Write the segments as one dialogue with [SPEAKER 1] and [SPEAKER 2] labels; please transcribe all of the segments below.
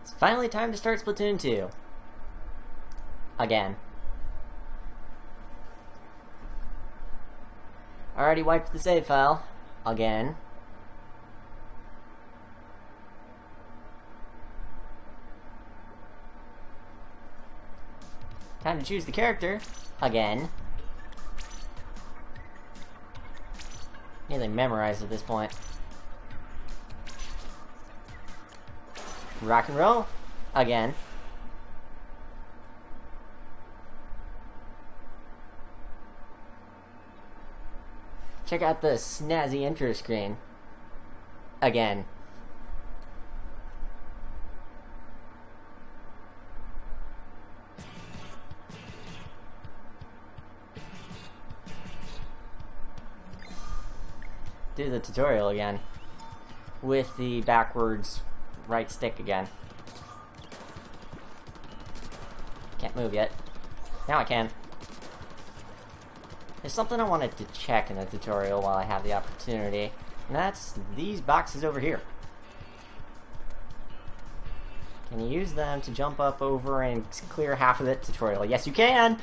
[SPEAKER 1] It's finally time to start Splatoon 2. Again. Already wiped the save file. Again. Time to choose the character. Again. Nearly memorized at this point. Rock and roll. Again. Check out the snazzy intro screen. Again. Do the tutorial again. With the backwards right stick again. Can't move yet. Now I can. There's something I wanted to check in the tutorial while I have the opportunity, and that's these boxes over here. Can you use them to jump up over and clear half of the tutorial? Yes, you can!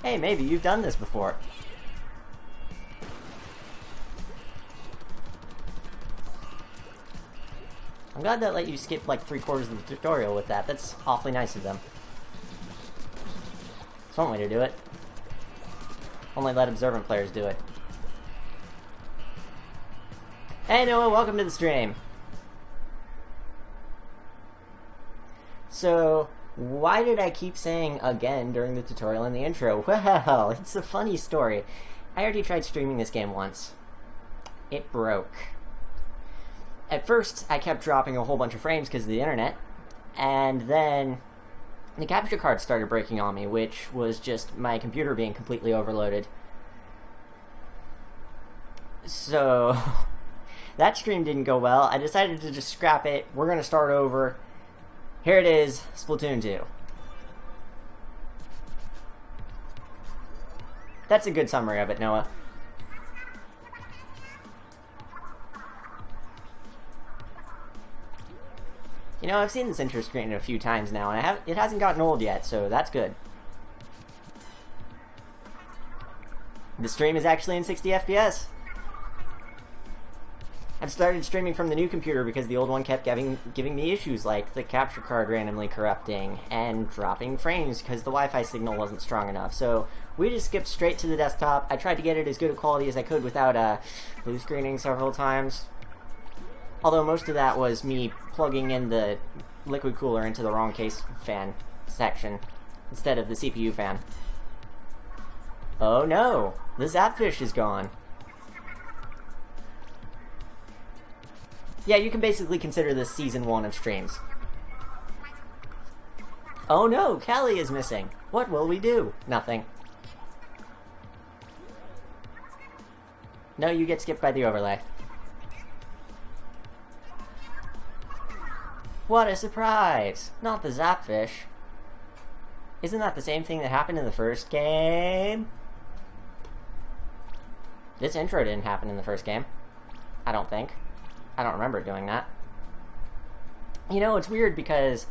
[SPEAKER 1] Hey, maybe you've done this before. I'm glad that let you skip like 3/4 of the tutorial with that. That's awfully nice of them. It's one way to do it. Only let observant players do it. Hey Noah, welcome to the stream. So, why did I keep saying again during the tutorial and the intro? Well, it's a funny story. I already tried streaming this game once. It broke. At first, I kept dropping a whole bunch of frames because of the internet, and then the capture card started breaking on me, which was just my computer being completely overloaded. So, that stream didn't go well. I decided to just scrap it. We're going to start over. Here it is, Splatoon 2. That's a good summary of it, Noah. You know, I've seen this intro screen a few times now, and it hasn't gotten old yet, so that's good. The stream is actually in 60 FPS. I've started streaming from the new computer because the old one kept giving me issues like the capture card randomly corrupting and dropping frames because the Wi-Fi signal wasn't strong enough. So we just skipped straight to the desktop. I tried to get it as good a quality as I could without blue screening several times. Although most of that was me plugging in the liquid cooler into the wrong case fan section instead of the CPU fan. Oh no! The Zapfish is gone. Yeah, you can basically consider this Season 1 of streams. Oh no! Callie is missing! What will we do? Nothing. No, you get skipped by the overlay. What a surprise! Not the Zapfish. Isn't that the same thing that happened in the first game? This intro didn't happen in the first game. I don't think. I don't remember doing that. You know, it's weird because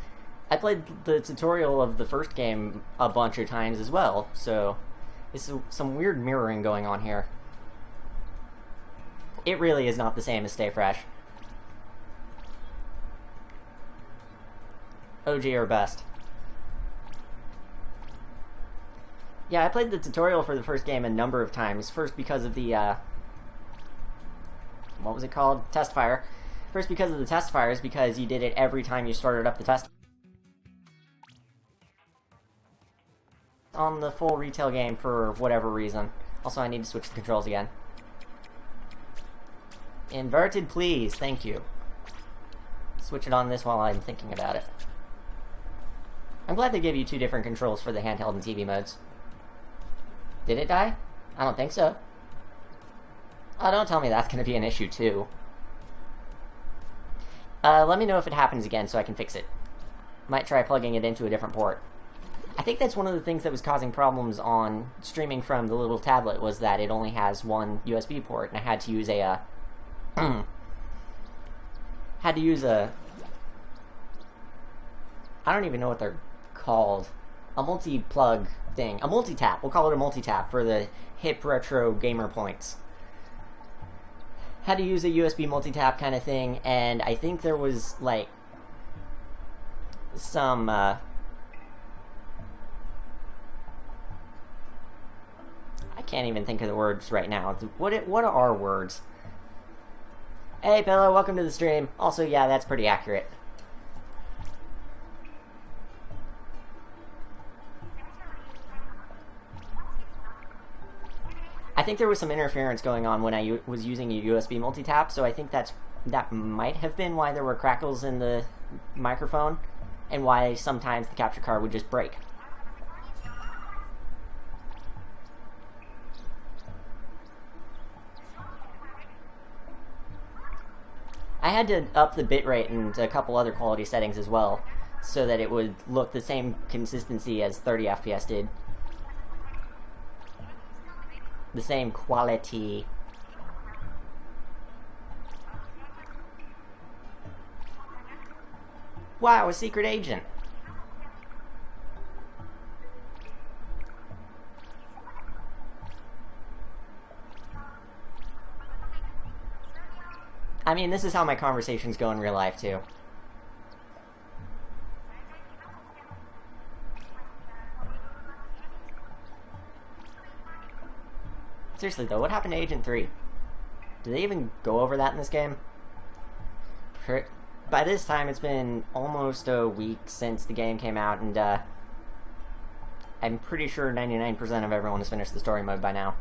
[SPEAKER 1] I played the tutorial of the first game a bunch of times as well, so it's some weird mirroring going on here. It really is not the same as Stay Fresh. OG or best. Yeah, I played the tutorial for the first game a number of times. First because of the, what was it called? Test fire. First because of the test fires, because you did it every time you started up the test. On the full retail game for whatever reason. Also, I need to switch the controls again. Inverted, please. Thank you. Switch it on this while I'm thinking about it. I'm glad they gave you 2 different controls for the handheld and TV modes. Did it die? I don't think so. Oh, don't tell me that's going to be an issue, too. Let me know if it happens again so I can fix it. Might try plugging it into a different port. I think that's one of the things that was causing problems on streaming from the little tablet, was that it only has one USB port, and I had to use a, Had to use a... I don't even know what they're called. A multi-plug thing. A multi-tap. We'll call it a multi-tap for the hip retro gamer points. Had to use a USB multi-tap kind of thing, and I think there was, like, some, I can't even think of the words right now. What are words? Hey, Pillow, welcome to the stream. Also, yeah, that's pretty accurate. I think there was some interference going on when I was using a USB multi-tap, so I think that might have been why there were crackles in the microphone, and why sometimes the capture card would just break. I had to up the bitrate and a couple other quality settings as well, so that it would look the same consistency as 30 FPS did. The same quality. Wow, a secret agent. I mean, this is how my conversations go in real life, too. Seriously, though, what happened to Agent 3? Do they even go over that in this game? By this time, it's been almost a week since the game came out, and I'm pretty sure 99% of everyone has finished the story mode by now.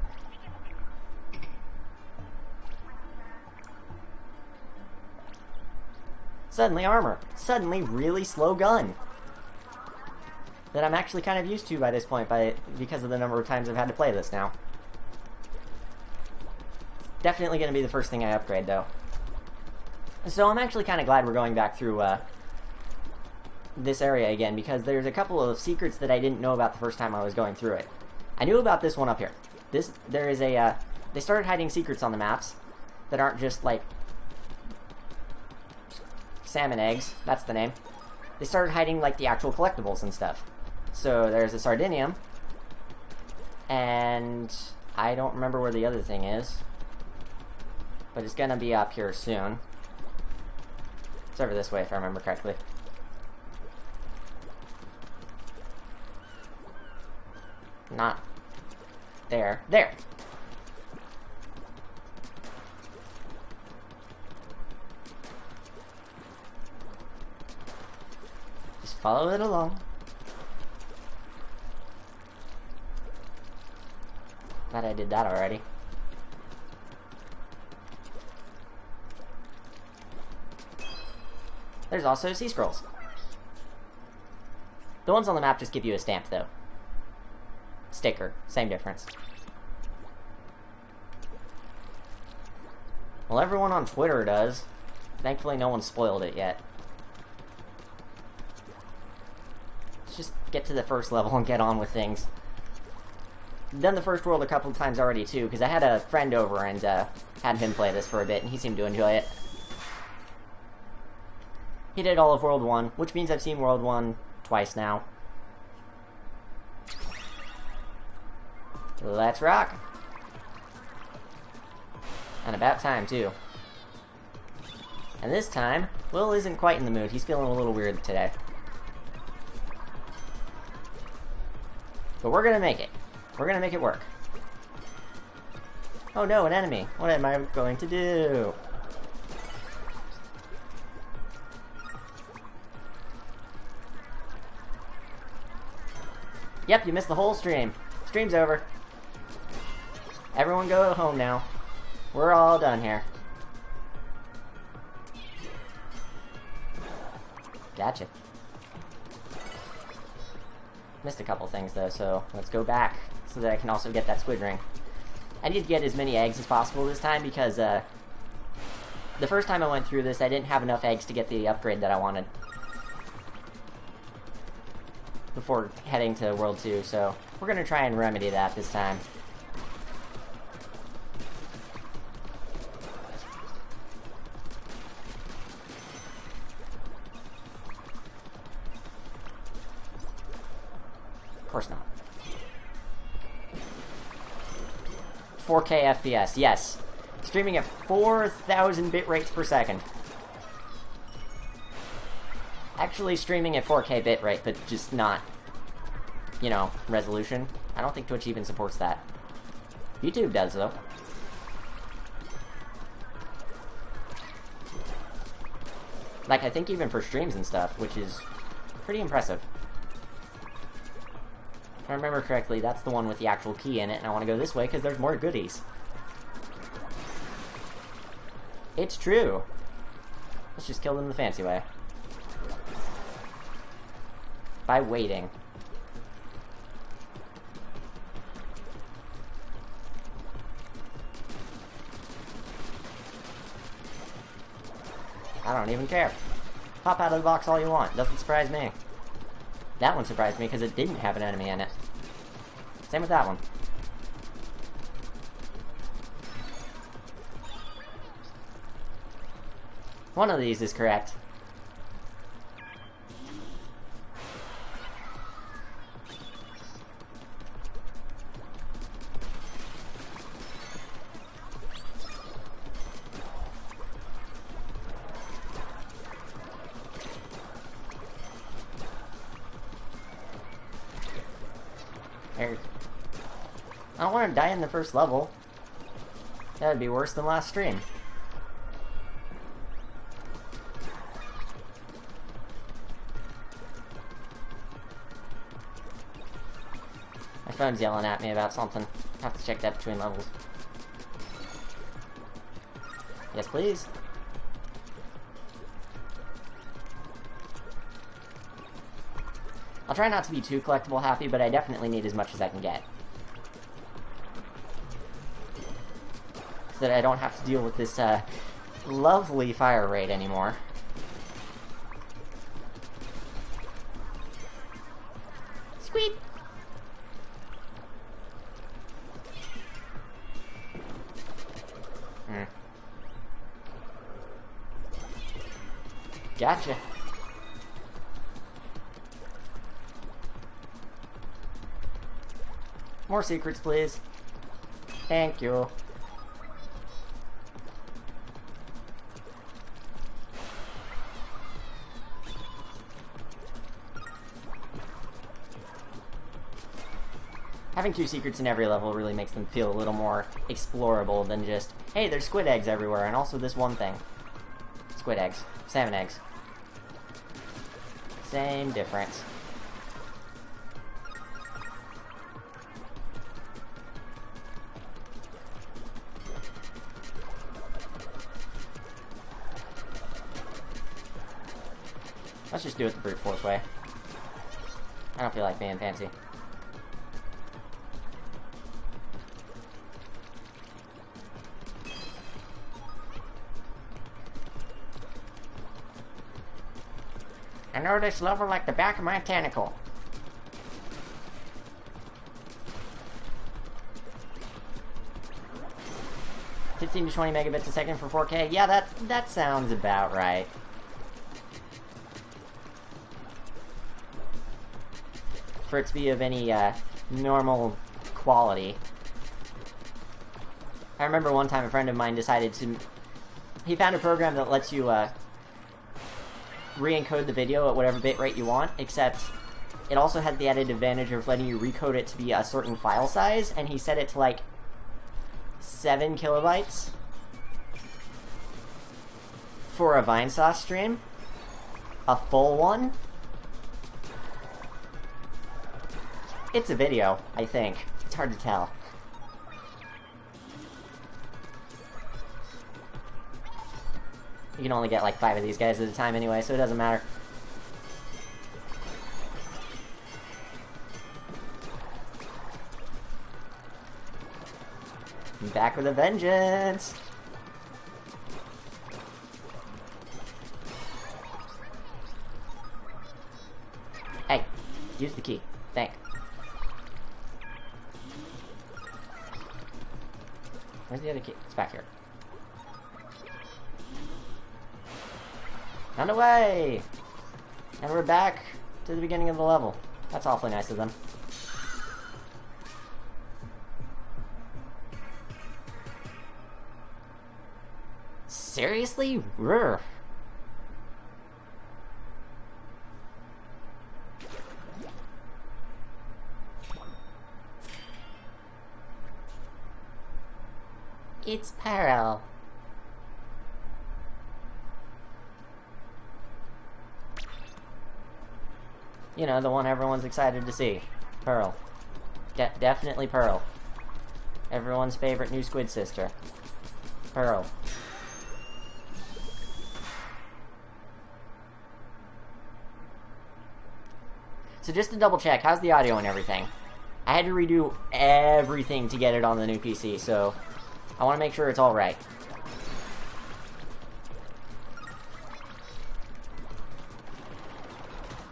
[SPEAKER 1] Suddenly armor. Suddenly really slow gun. That I'm actually kind of used to by this point, because of the number of times I've had to play this now. It's definitely going to be the first thing I upgrade, though. So I'm actually kind of glad we're going back through this area again, because there's a couple of secrets that I didn't know about the first time I was going through it. I knew about this one up here. There is a, they started hiding secrets on the maps that aren't just, like, salmon eggs, that's the name. They started hiding, like, the actual collectibles and stuff. So there's a Sardinium, and I don't remember where the other thing is, but it's gonna be up here soon. It's over this way, if I remember correctly. Not there. There! Just follow it along. Glad I did that already. There's also sea scrolls. The ones on the map just give you a stamp, though. Sticker. Same difference. Well, everyone on Twitter does. Thankfully, no one spoiled it yet. Let's just get to the first level and get on with things. Done the first world a couple of times already, too, because I had a friend over and had him play this for a bit, and he seemed to enjoy it. He did all of World 1, which means I've seen World 1 twice now. Let's rock! And about time, too. And this time, Will isn't quite in the mood. He's feeling a little weird today. But we're gonna make it. We're gonna make it work. Oh no, an enemy! What am I going to do? Yep, you missed the whole stream. Stream's over. Everyone go home now. We're all done here. Gotcha. Missed a couple things though, so let's go back so that I can also get that squid ring. I need to get as many eggs as possible this time because the first time I went through this I didn't have enough eggs to get the upgrade that I wanted before heading to World 2, so we're gonna try and remedy that this time. Of course not. 4K FPS, yes. Streaming at 4,000 bit rates per second. Actually streaming at 4K bit rate, but just not, you know, resolution. I don't think Twitch even supports that. YouTube does, though. Like, I think even for streams and stuff, which is pretty impressive. If I remember correctly, that's the one with the actual key in it, and I want to go this way because there's more goodies. It's true. Let's just kill them the fancy way. By waiting. I don't even care. Pop out of the box all you want. Doesn't surprise me. That one surprised me because it didn't have an enemy in it. Same with that one. One of these is correct. I don't want to die in the first level. That would be worse than last stream. My phone's yelling at me about something. I have to check that between levels. Yes, please. I'll try not to be too collectible happy, but I definitely need as much as I can get. So that I don't have to deal with this, lovely fire rate anymore. Squeak! Gotcha. More secrets, please. Thank you. Having 2 secrets in every level really makes them feel a little more explorable than just, hey, there's squid eggs everywhere, and also this one thing. Squid eggs. Salmon eggs. Same difference. Let's just do it the brute force way. I don't feel like being fancy. I know this level like the back of my tentacle. $15 to 20 megabits a second for 4K? Yeah, that sounds about right. For it to be of any normal quality. I remember one time a friend of mine decided to... He found a program that lets you re-encode the video at whatever bitrate you want, except it also has the added advantage of letting you recode it to be a certain file size, and he set it to like 7 kilobytes for a Vinesauce stream. A full one. It's a video, I think. It's hard to tell. You can only get like 5 of these guys at a time anyway, so it doesn't matter. I'm back with a vengeance! Hey, use the key. Thank. Where's the other key? It's back here. Run away! And we're back to the beginning of the level. That's awfully nice of them. Seriously? Rrr. It's Pearl. You know, the one everyone's excited to see. Pearl. Definitely Pearl. Everyone's favorite new squid sister. Pearl. So just to double check, how's the audio and everything? I had to redo everything to get it on the new PC, so I want to make sure it's all right.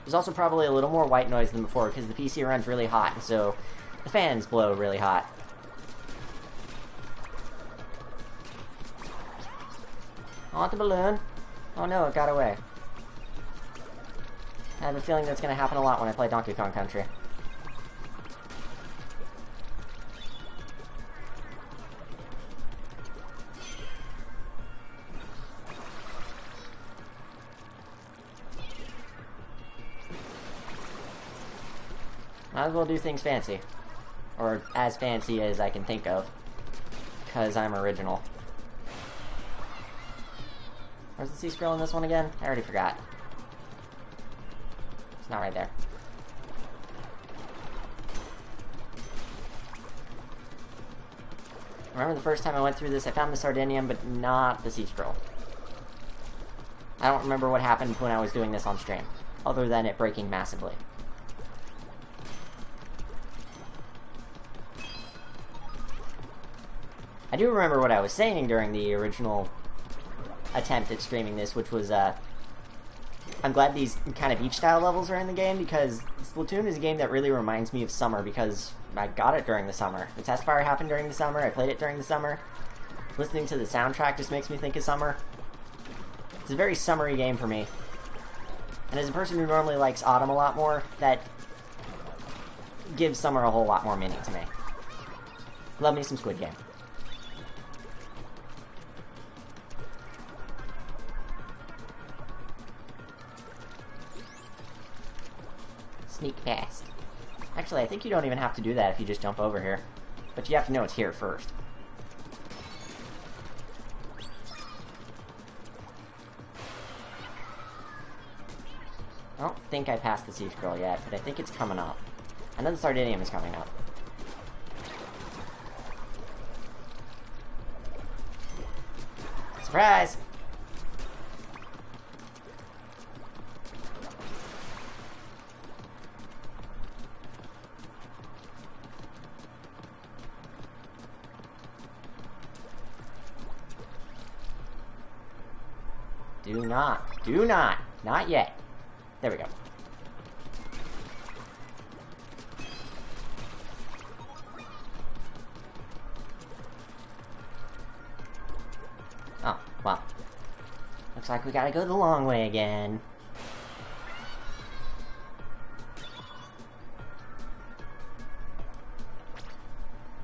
[SPEAKER 1] There's also probably a little more white noise than before because the PC runs really hot, and so the fans blow really hot. I want the balloon. Oh no, it got away. I have a feeling that's going to happen a lot when I play Donkey Kong Country. Might as well do things fancy. Or as fancy as I can think of. Because I'm original. Where's the sea squirrel in this one again? I already forgot. It's not right there. Remember the first time I went through this, I found the Sardinium, but not the sea squirrel. I don't remember what happened when I was doing this on stream, other than it breaking massively. I do remember what I was saying during the original attempt at streaming this, which was, I'm glad these kind of beach-style levels are in the game, because Splatoon is a game that really reminds me of summer, because I got it during the summer. The test fire happened during the summer, I played it during the summer. Listening to the soundtrack just makes me think of summer. It's a very summery game for me. And as a person who normally likes autumn a lot more, that gives summer a whole lot more meaning to me. Love me some Squid Game. Sneak past. Actually, I think you don't even have to do that if you just jump over here. But you have to know it's here first. I don't think I passed the sea squirrel yet, but I think it's coming up. I know the Sardinium is coming up. Surprise! Do not yet. There we go. Oh, well. Looks like we gotta go the long way again.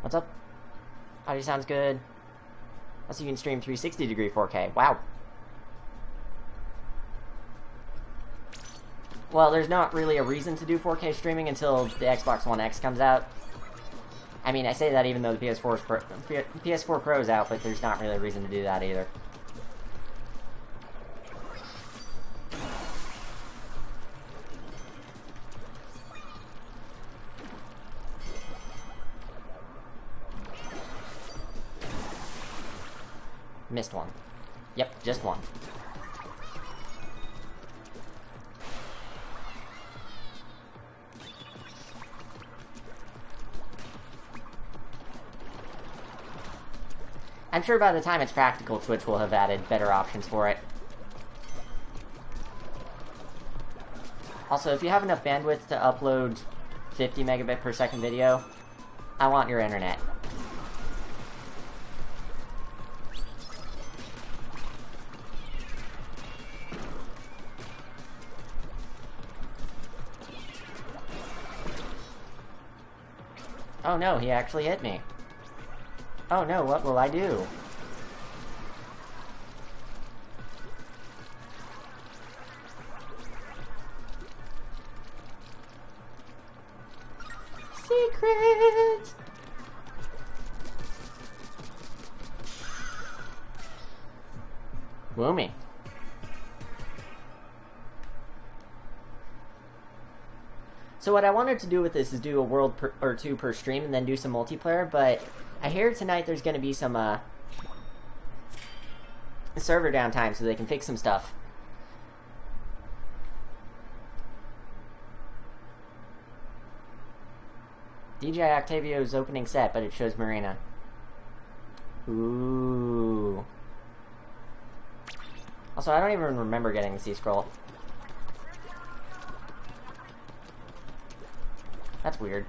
[SPEAKER 1] What's up? Audio sounds good. Also, you can stream 360 degree 4K. Wow. Well, there's not really a reason to do 4K streaming until the Xbox One X comes out. I mean, I say that even though the PS4 Pro is out, but there's not really a reason to do that either. Missed one. Yep, just one. I'm sure by the time it's practical, Twitch will have added better options for it. Also, if you have enough bandwidth to upload 50 megabit per second video, I want your internet. Oh no, he actually hit me. Oh no, what will I do? secrets! Woomy. So what I wanted to do with this is do a world or two per stream and then do some multiplayer, but I hear tonight there's going to be some server downtime so they can fix some stuff. DJI Octavio's opening set, but it shows Marina. Ooh. Also, I don't even remember getting the C-Scroll. That's weird.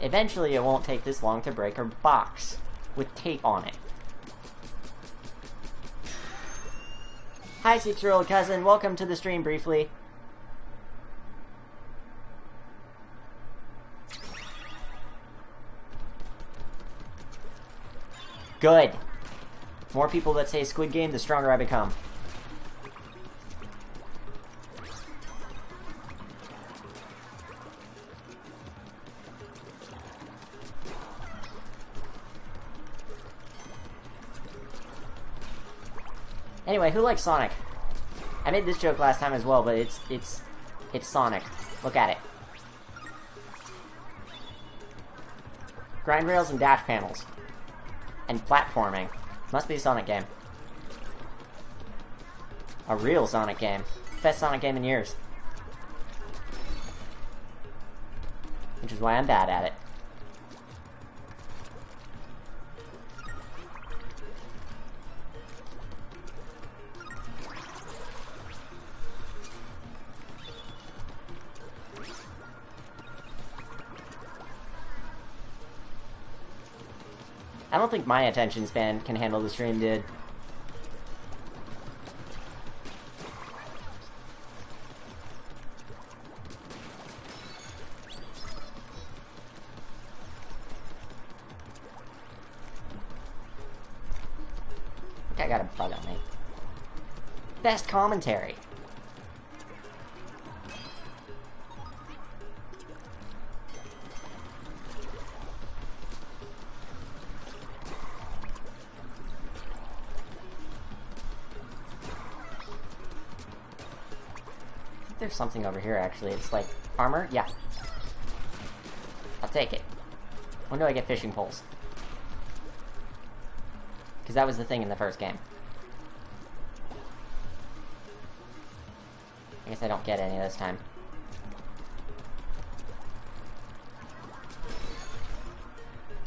[SPEAKER 1] Eventually, it won't take this long to break her box with tape on it. Hi, 6-year-old cousin. Welcome to the stream briefly. Good. More people that say Squid Game, the stronger I become. Anyway, who likes Sonic? I made this joke last time as well, but it's Sonic. Look at it. Grind rails and dash panels. And platforming. Must be a Sonic game. A real Sonic game. Best Sonic game in years. Which is why I'm bad at it. I don't think my attention span can handle the stream, dude. I think I got a bug on me. Best commentary. There's something over here, actually. It's like armor? Yeah. I'll take it. When do I get fishing poles? Because that was the thing in the first game. I guess I don't get any this time.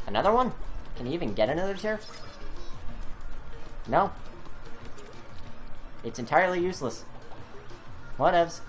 [SPEAKER 1] Another one? Can you even get another tier? No. It's entirely useless. Whatevs.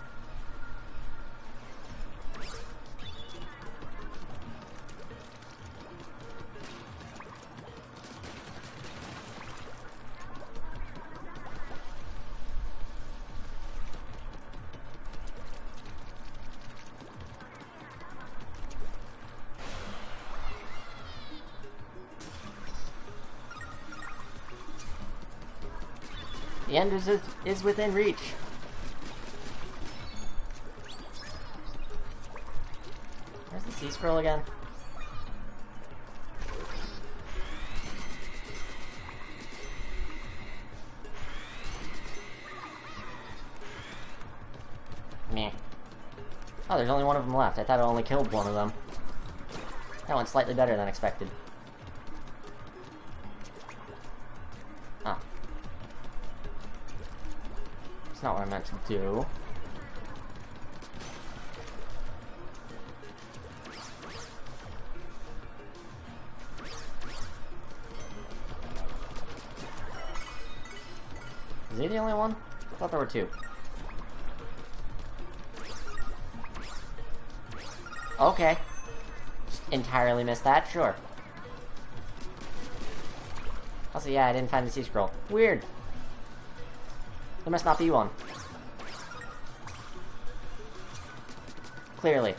[SPEAKER 1] The end is within reach. Where's the C-Scroll again? Meh. Oh, there's only one of them left. I thought I only killed one of them. That one's slightly better than expected. Oh. That's not what I meant to do. Is he the only one? I thought there were two. Okay. Just entirely missed that, sure. Also, yeah, I didn't find the C-Scroll. Weird. There must not be one. Clearly.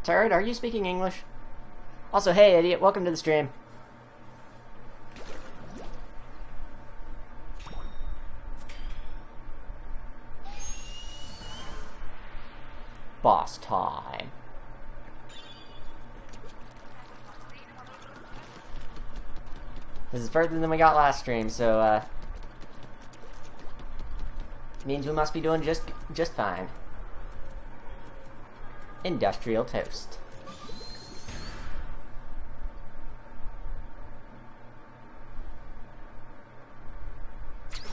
[SPEAKER 1] Turd, are you speaking English? Also, hey idiot, welcome to the stream. Boss time. This is further than we got last stream, so means we must be doing just fine. Industrial toast.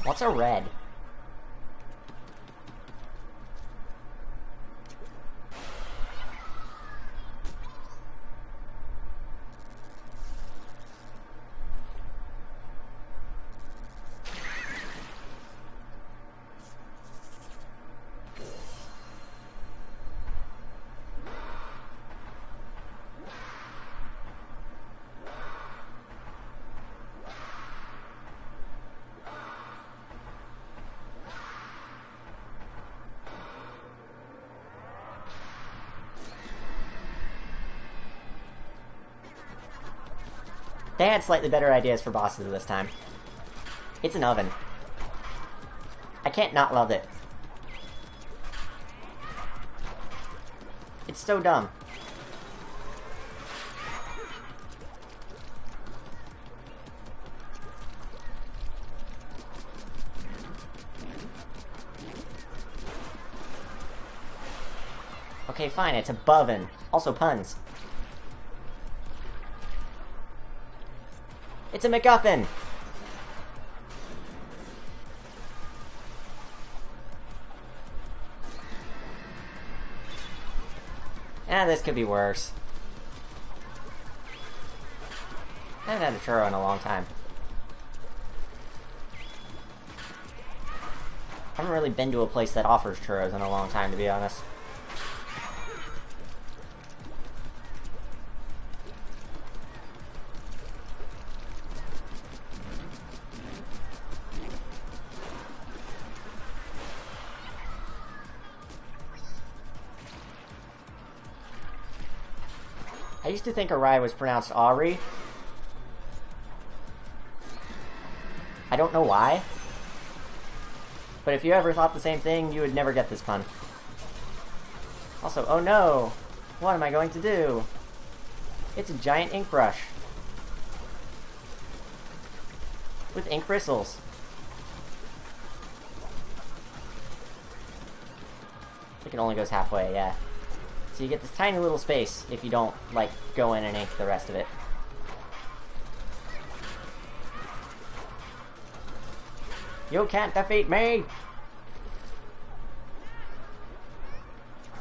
[SPEAKER 1] What's a red? They had slightly better ideas for bosses this time. It's an oven. I can't not love it. It's so dumb. Okay, fine, it's a boven. Also puns. It's a MacGuffin! This could be worse. I haven't had a churro in a long time. I haven't really been to a place that offers churros in a long time, to be honest. I used to think Arai was pronounced Ari. I don't know why. But if you ever thought the same thing, you would never get this pun. Also, oh no! What am I going to do? It's a giant ink brush. With ink bristles. I think it only goes halfway, yeah. So you get this tiny little space if you don't, like, go in and ink the rest of it. You can't defeat me!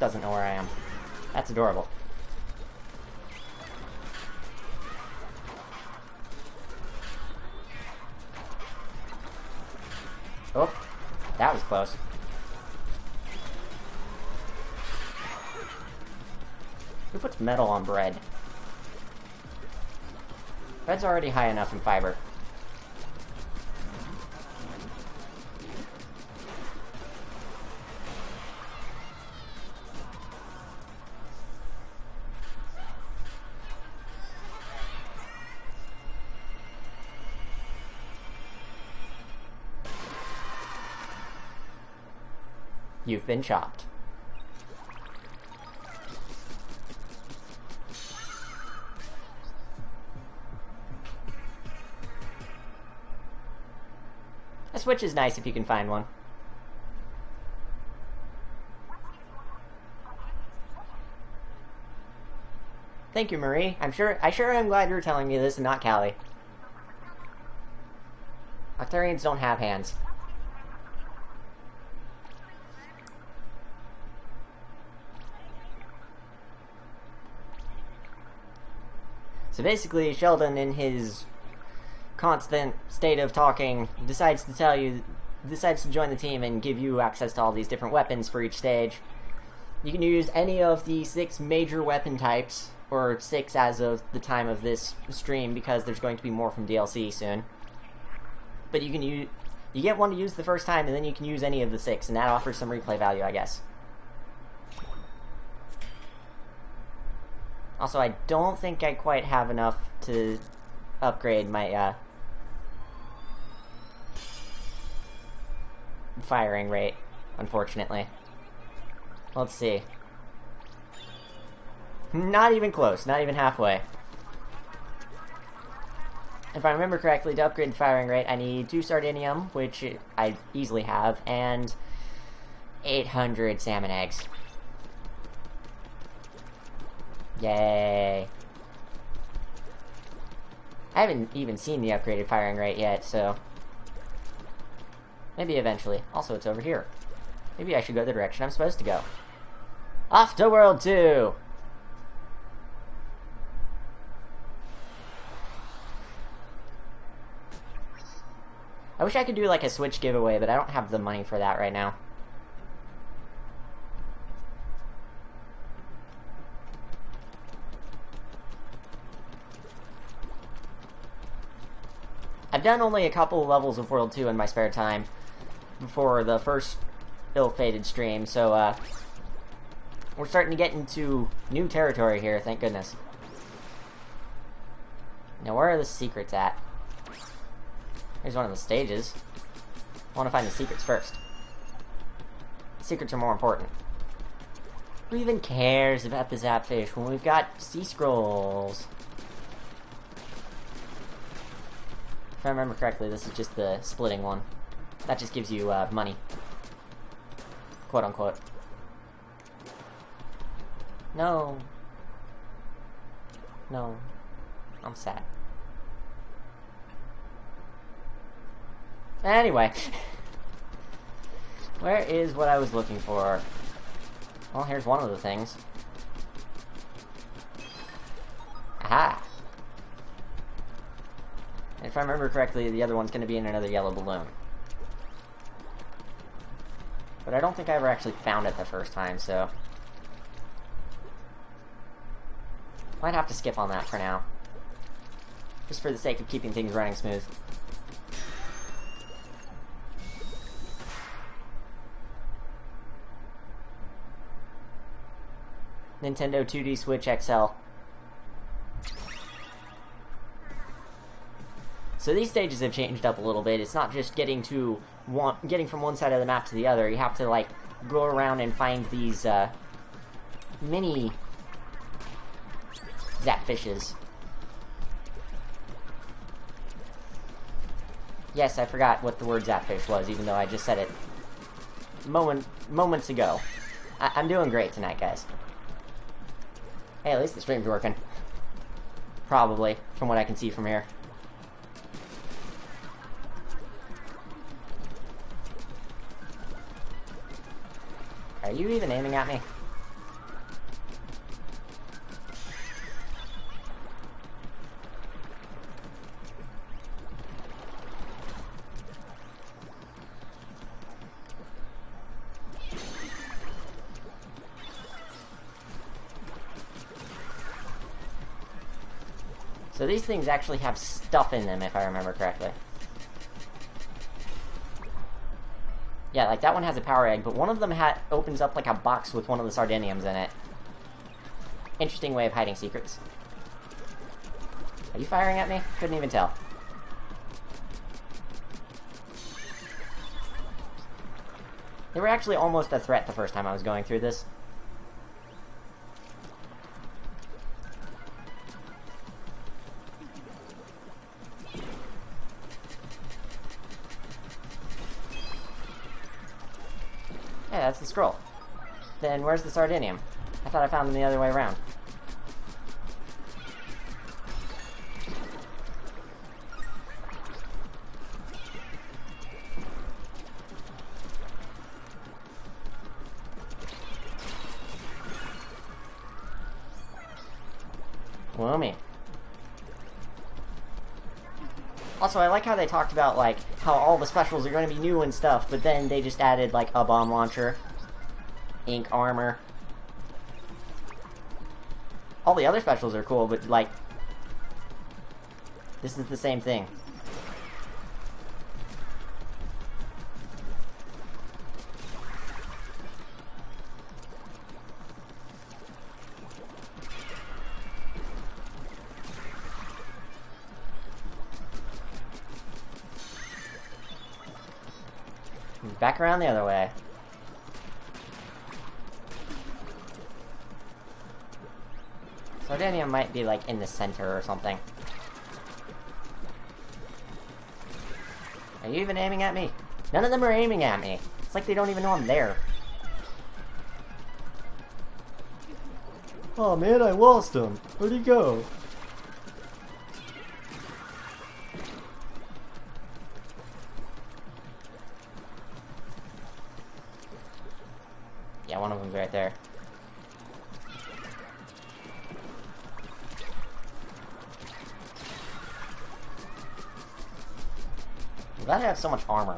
[SPEAKER 1] Doesn't know where I am. That's adorable. Oh, that was close. Who puts metal on bread? Bread's already high enough in fiber. You've been chopped. A switch is nice if you can find one. Thank you, Marie. I sure am glad you're telling me this and not Callie. Octarians don't have hands. So basically, Sheldon, in his constant state of talking, decides to join the team and give you access to all these different weapons for each stage. You can use any of the 6 major weapon types, or 6 as of the time of this stream, because there's going to be more from DLC soon. But you get one to use the first time, and then you can use any of the 6, and that offers some replay value, I guess. Also, I don't think I quite have enough to upgrade my, firing rate, unfortunately. Let's see. Not even close, not even halfway. If I remember correctly, to upgrade the firing rate, I need 2 sardinium, which I easily have, and 800 salmon eggs. Yay. I haven't even seen the upgraded firing rate yet, so maybe eventually. Also, it's over here. Maybe I should go the direction I'm supposed to go. Off to World 2! I wish I could do like a Switch giveaway, but I don't have the money for that right now. I've done only a couple levels of World 2 in my spare time before the first ill-fated stream, so we're starting to get into new territory here, thank goodness. Now, where are the secrets at? Here's one of the stages. I want to find the secrets first. Secrets are more important. Who even cares about the Zapfish when we've got sea scrolls? If I remember correctly, this is just the splitting one. That just gives you money. Quote unquote. No. No. I'm sad. Anyway. Where is what I was looking for? Well, here's one of the things. Aha! If I remember correctly, the other one's going to be in another yellow balloon. But I don't think I ever actually found it the first time, so might have to skip on that for now. Just for the sake of keeping things running smooth. Nintendo 2D Switch XL. So these stages have changed up a little bit. It's not just getting from one side of the map to the other. You have to like go around and find these mini Zapfishes. Yes, I forgot what the word Zapfish was, even though I just said it moments ago. I'm doing great tonight, guys. Hey, at least the stream's working. Probably, from what I can see from here. Are you even aiming at me? So these things actually have stuff in them, if I remember correctly. Yeah, like that one has a power egg, but one of them opens up like a box with one of the sardiniums in it. Interesting way of hiding secrets. Are you firing at me? Couldn't even tell. They were actually almost a threat the first time I was going through this. Yeah, that's the scroll. Then where's the sardinium? I thought I found them the other way around. Whoommy. Also, I like how they talked about, like, how all the specials are going to be new and stuff, but then they just added, like, a bomb launcher, ink armor. All the other specials are cool, but, like, this is the same thing. Back around the other way. Sardinium might be, like, in the center or something. Are you even aiming at me? None of them are aiming at me. It's like they don't even know I'm there. Oh man, I lost him. Where'd he go? Yeah, one of them's right there. I'm glad I have so much armor.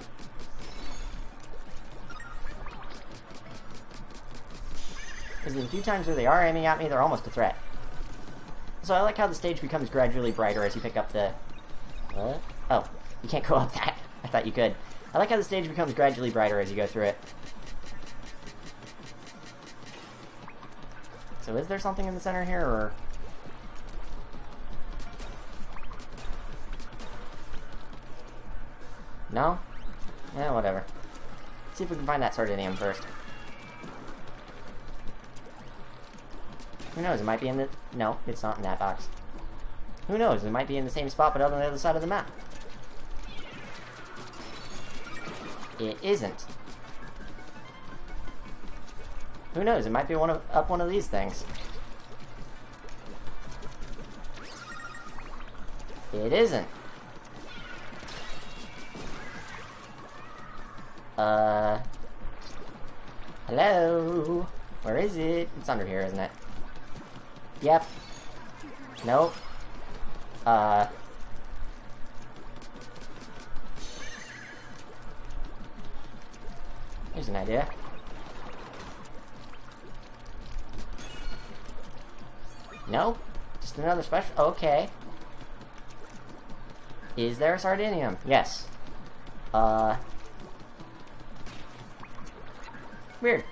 [SPEAKER 1] Because the few times where they are aiming at me, they're almost a threat. So I like how the stage becomes gradually brighter as you pick up the... What? Oh, you can't go up that. I thought you could. I like how the stage becomes gradually brighter as you go through it. So is there something in the center here, or... No? Yeah, whatever. Let's see if we can find that Sardinium first. Who knows, it might be in the... No, it's not in that box. Who knows, it might be in the same spot, but on the other side of the map. It isn't. Who knows, it might be up one of these things. It isn't. Hello? Where is it? It's under here, isn't it? Yep. Nope. Here's an idea. Nope. Just another special... Okay. Is there a Sardinium? Yes. Weird.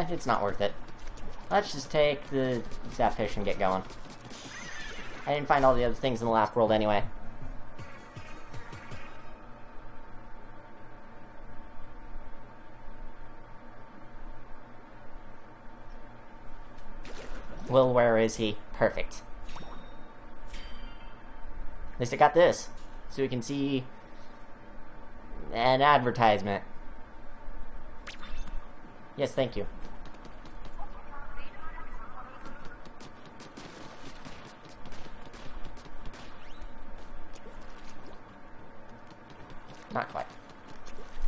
[SPEAKER 1] It's not worth it. Let's just take the Zapfish and get going. I didn't find all the other things in the last world anyway. WillWare is he? Perfect. At least I got this, so we can see an advertisement. Yes, thank you. Not quite.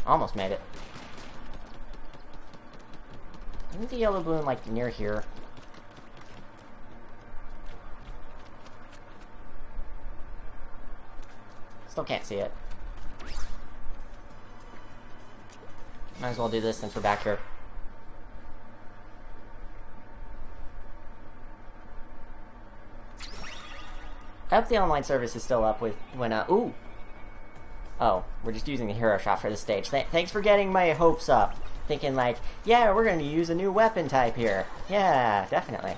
[SPEAKER 1] Almost made it. Isn't the yellow balloon, like, near here? Still can't see it. Might as well do this since we're back here. I hope the online service is still up with when, ooh! Oh, we're just using the hero shot for the stage. Thanks for getting my hopes up. Thinking like, yeah, we're gonna use a new weapon type here. Yeah, definitely.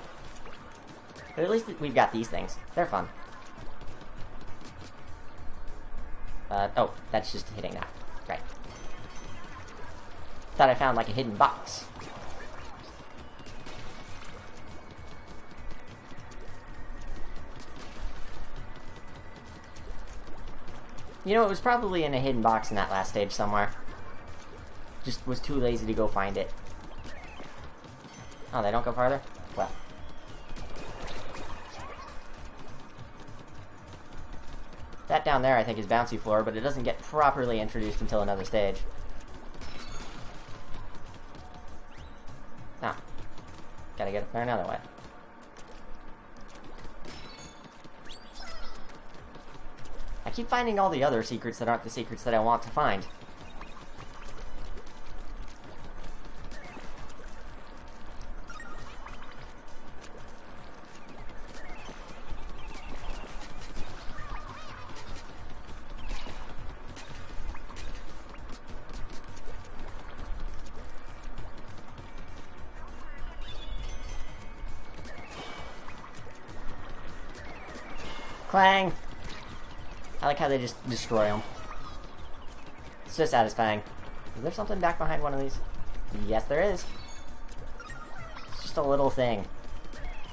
[SPEAKER 1] But at least we've got these things. They're fun. Oh, that's just hitting that. Right. Thought I found, like, a hidden box. You know, it was probably in a hidden box in that last stage somewhere. Just was too lazy to go find it. Oh, they don't go farther? Well. That down there, I think, is Bouncy Floor, but it doesn't get properly introduced until another stage. Now, gotta get up there another way. I keep finding all the other secrets that aren't the secrets that I want to find. Clang! I like how they just destroy them. It's so satisfying. Is there something back behind one of these? Yes, there is. It's just a little thing.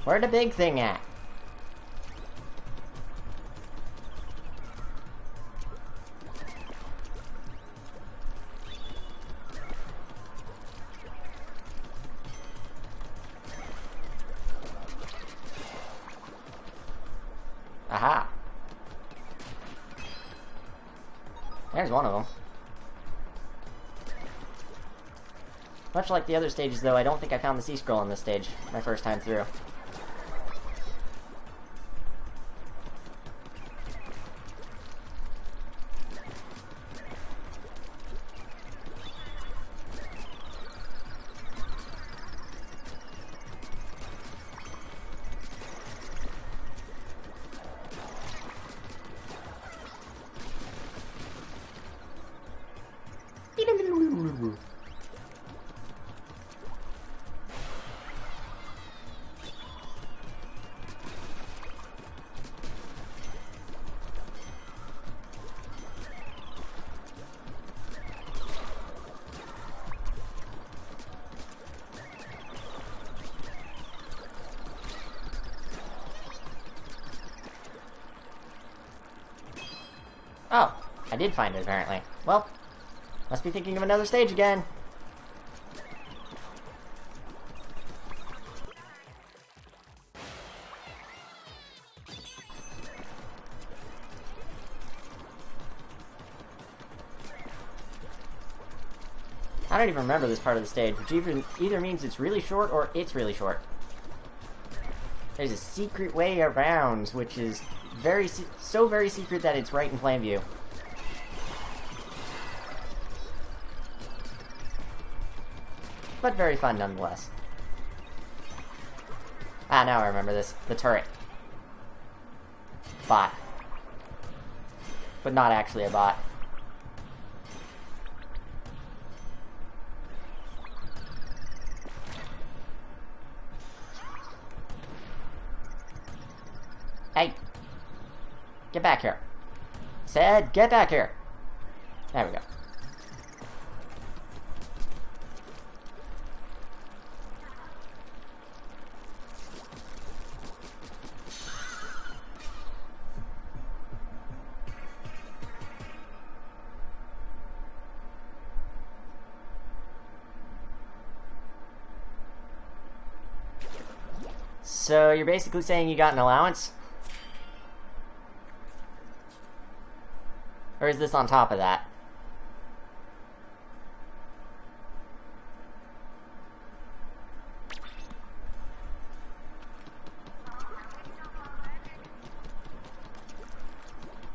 [SPEAKER 1] Where'd the big thing at? Aha! There's one of them. Much like the other stages, though, I don't think I found the C-scroll in this stage my first time through. Oh, I did find it, apparently. Well, must be thinking of another stage again. I don't even remember this part of the stage, which either means it's really short or it's really short. There's a secret way around, which is so very secret that it's right in plain view. But very fun nonetheless. Ah, now I remember this. The turret. Bot. But not actually a bot. Hey! Get back here. Said, get back here! There we go. So you're basically saying you got an allowance? Or is this on top of that?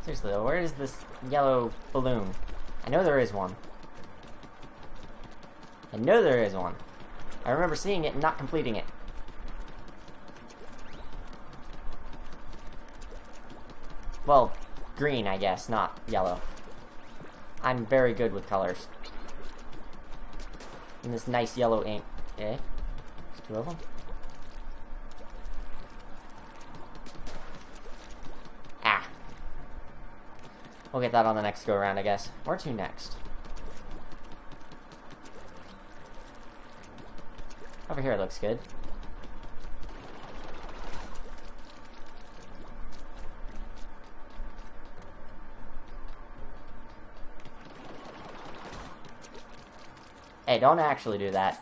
[SPEAKER 1] Seriously though, where is this yellow balloon? I know there is one. I know there is one. I remember seeing it and not completing it. Well, green, I guess, not yellow. I'm very good with colors. And this nice yellow ink. Eh? There's two of them? Ah. We'll get that on the next go around, I guess. Where to next? Over here looks good. Hey, don't actually do that.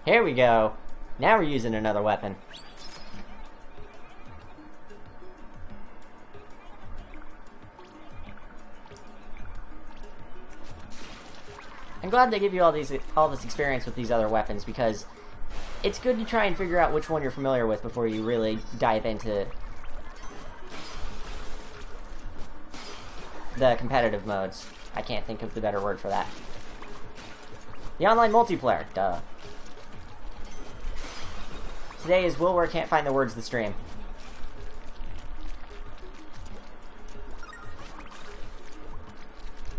[SPEAKER 1] Here we go. Now we're using another weapon. I'm glad they give you all this experience with these other weapons, because it's good to try and figure out which one you're familiar with before you really dive into the competitive modes. I can't think of the better word for that. The online multiplayer, duh. Today is WillWare can't find the words to the stream.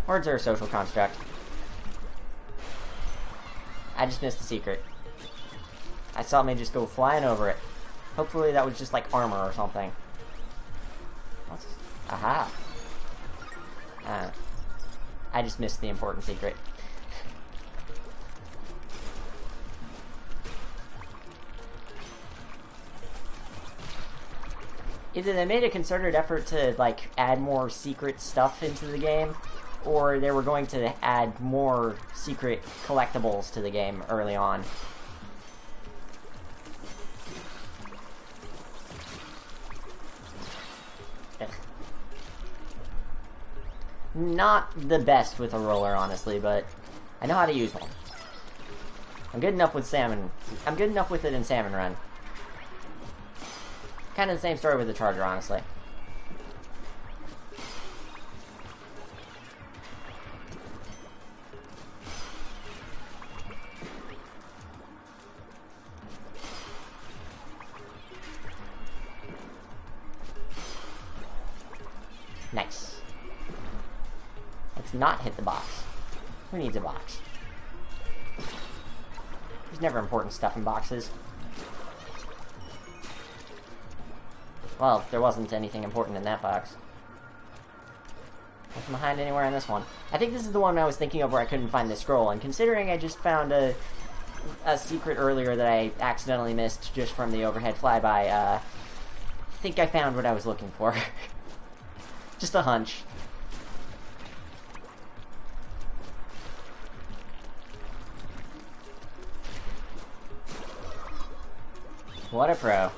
[SPEAKER 1] Words are a social construct. I just missed the secret. I saw me just go flying over it. Hopefully that was just like armor or something. What's... Aha. I just missed the important secret. Either they made a concerted effort to, like, add more secret stuff into the game, or they were going to add more secret collectibles to the game early on. Ugh. Not the best with a roller, honestly, but I know how to use one. I'm good enough with salmon. I'm good enough with it in Salmon Run. Kind of the same story with the Charger, honestly. Nice. Let's not hit the box. Who needs a box? There's never important stuff in boxes. Well, there wasn't anything important in that box. Nothing behind anywhere in this one. I think this is the one I was thinking of where I couldn't find the scroll, and considering I just found a secret earlier that I accidentally missed just from the overhead flyby, I think I found what I was looking for. Just a hunch. What a pro.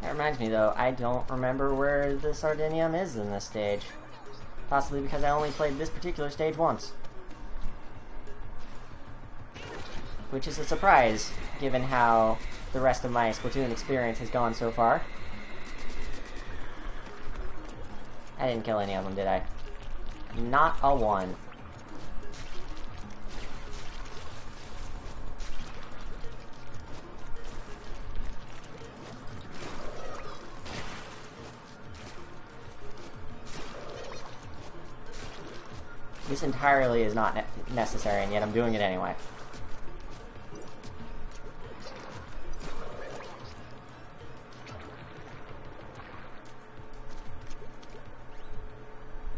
[SPEAKER 1] That reminds me, though, I don't remember where the Sardinium is in this stage. Possibly because I only played this particular stage once. Which is a surprise, given how the rest of my Splatoon experience has gone so far. I didn't kill any of them, did I? Not a one. This entirely is not necessary, and yet I'm doing it anyway.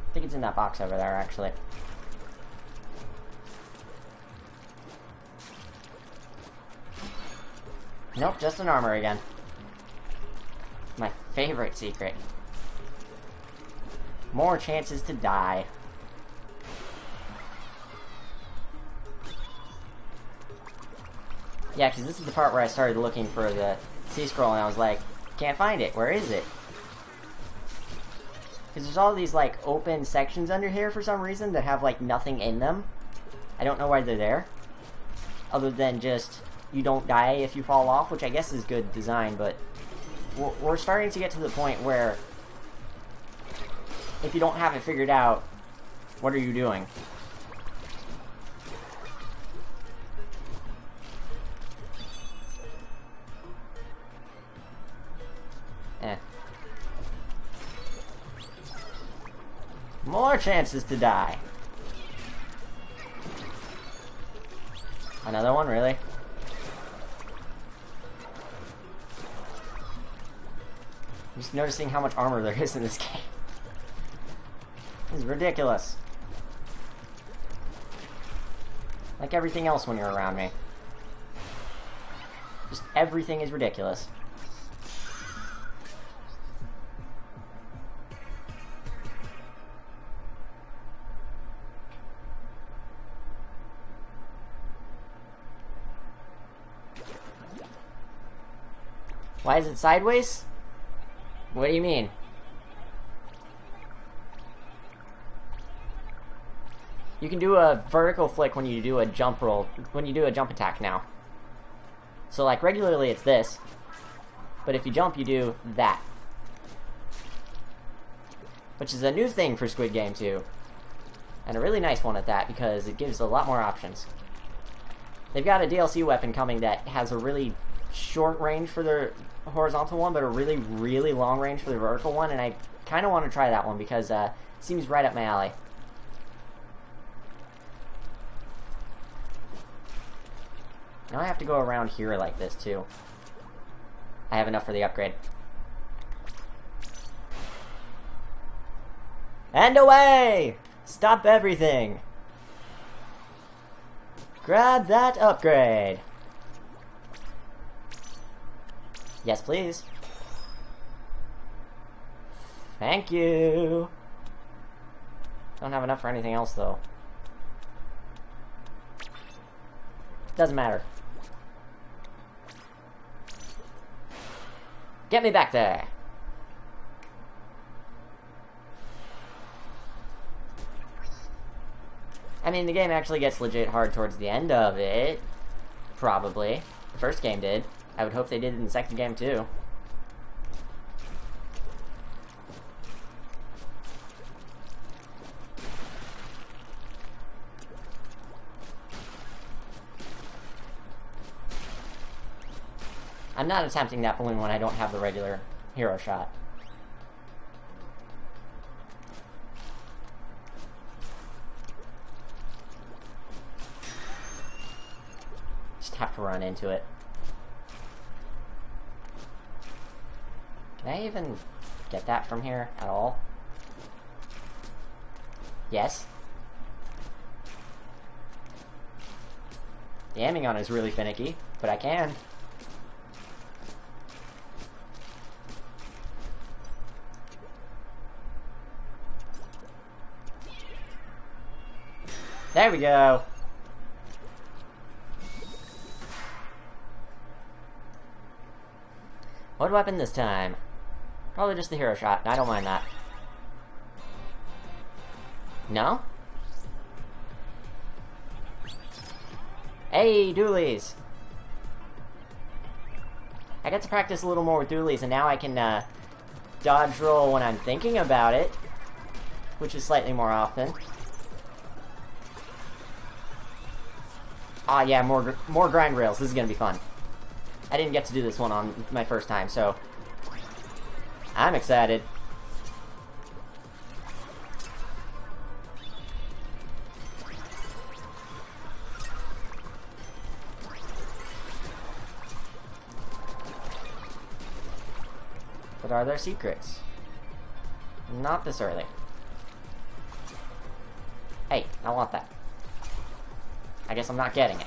[SPEAKER 1] I think it's in that box over there, actually. Nope, just an armor again. My favorite secret. More chances to die. Yeah, because this is the part where I started looking for the C-scroll, and I was like, can't find it. Where is it? Because there's all these, like, open sections under here for some reason that have, like, nothing in them. I don't know why they're there. Other than just, you don't die if you fall off, which I guess is good design, but we're starting to get to the point where if you don't have it figured out, what are you doing? More chances to die. Another one, really? I'm just noticing how much armor there is in this game. This is ridiculous. Like everything else when you're around me. Just everything is ridiculous. Why is it sideways? What do you mean? You can do a vertical flick when you do a jump roll, when you do a jump attack now. So like regularly it's this, but if you jump you do that. Which is a new thing for Squid Game 2. And a really nice one at that, because it gives a lot more options. They've got a DLC weapon coming that has a really short range for the horizontal one, but a really, really long range for the vertical one, and I kind of want to try that one because it seems right up my alley. Now I have to go around here like this, too. I have enough for the upgrade. And away! Stop everything! Grab that upgrade! Yes, please. Thank you! Don't have enough for anything else, though. Doesn't matter. Get me back there! I mean, the game actually gets legit hard towards the end of it. Probably. The first game did. I would hope they did in the second game, too. I'm not attempting that balloon when I don't have the regular hero shot. Just have to run into it. Can I even get that from here at all? Yes. The aiming on it is really finicky, but I can. There we go. What weapon this time? Probably just the hero shot. I don't mind that. No? Hey, dualies! I got to practice a little more with dualies, and now I can dodge roll when I'm thinking about it, which is slightly more often. Ah, yeah, more grind rails. This is gonna be fun. I didn't get to do this one on my first time, so I'm excited. But are there secrets? Not this early. Hey, I want that. I guess I'm not getting it.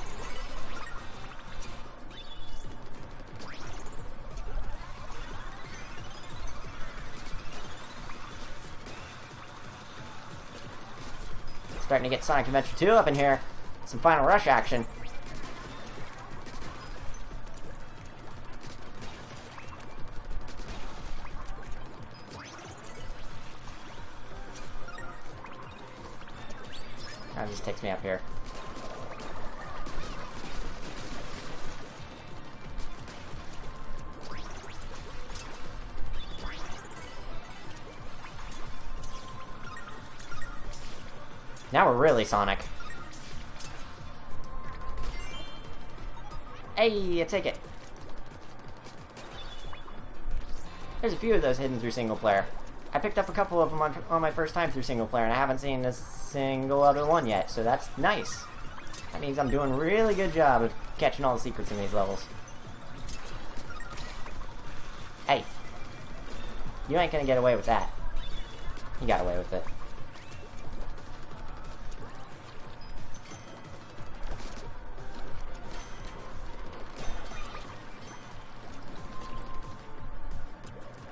[SPEAKER 1] Starting to get Sonic Adventure 2 up in here. Some Final Rush action. That just takes me up here. Now we're really Sonic. Hey, I take it. There's a few of those hidden through single player. I picked up a couple of them on my first time through single player, and I haven't seen a single other one yet, so that's nice. That means I'm doing a really good job of catching all the secrets in these levels. Hey. You ain't gonna get away with that. You got away with it.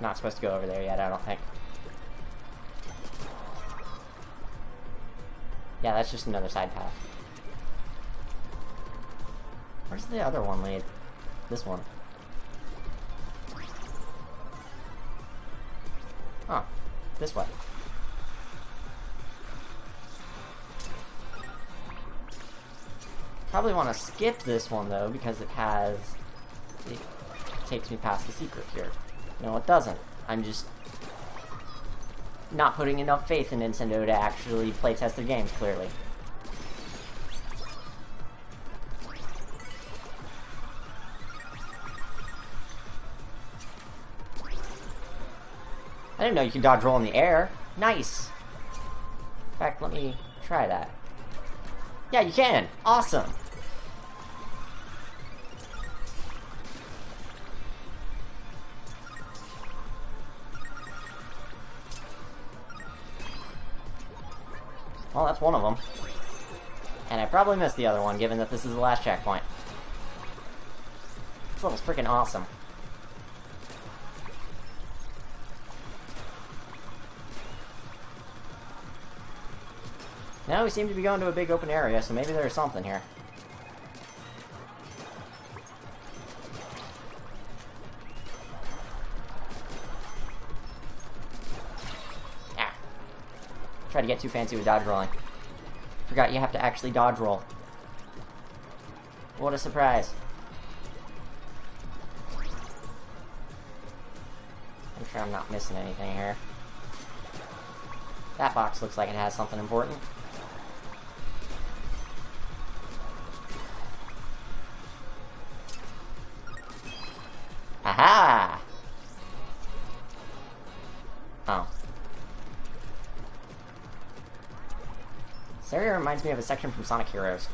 [SPEAKER 1] Not supposed to go over there yet, I don't think. Yeah, that's just another side path. Where's the other one lead? This one. Oh, this way. Probably want to skip this one though, because it takes me past the secret here. No, it doesn't. I'm just not putting enough faith in Nintendo to actually playtest their games, clearly. I didn't know you could dodge roll in the air. Nice. In fact, let me try that. Yeah, you can. Awesome. Well, that's one of them. And I probably missed the other one, given that this is the last checkpoint. This level's freaking awesome. Now we seem to be going to a big open area, so maybe there's something here. Ah. Try to get too fancy with dodge rolling. Forgot you have to actually dodge roll. What a surprise. I'm sure I'm not missing anything here. That box looks like it has something important. Aha! Oh. This area reminds me of a section from Sonic Heroes.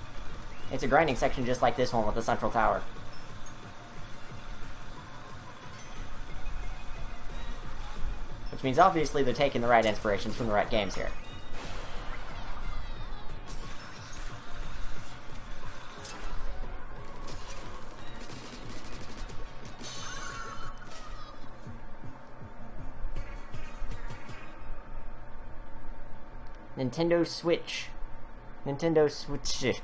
[SPEAKER 1] It's a grinding section just like this one with the central tower. Which means obviously they're taking the right inspirations from the right games here. Nintendo Switch. Nintendo Switch.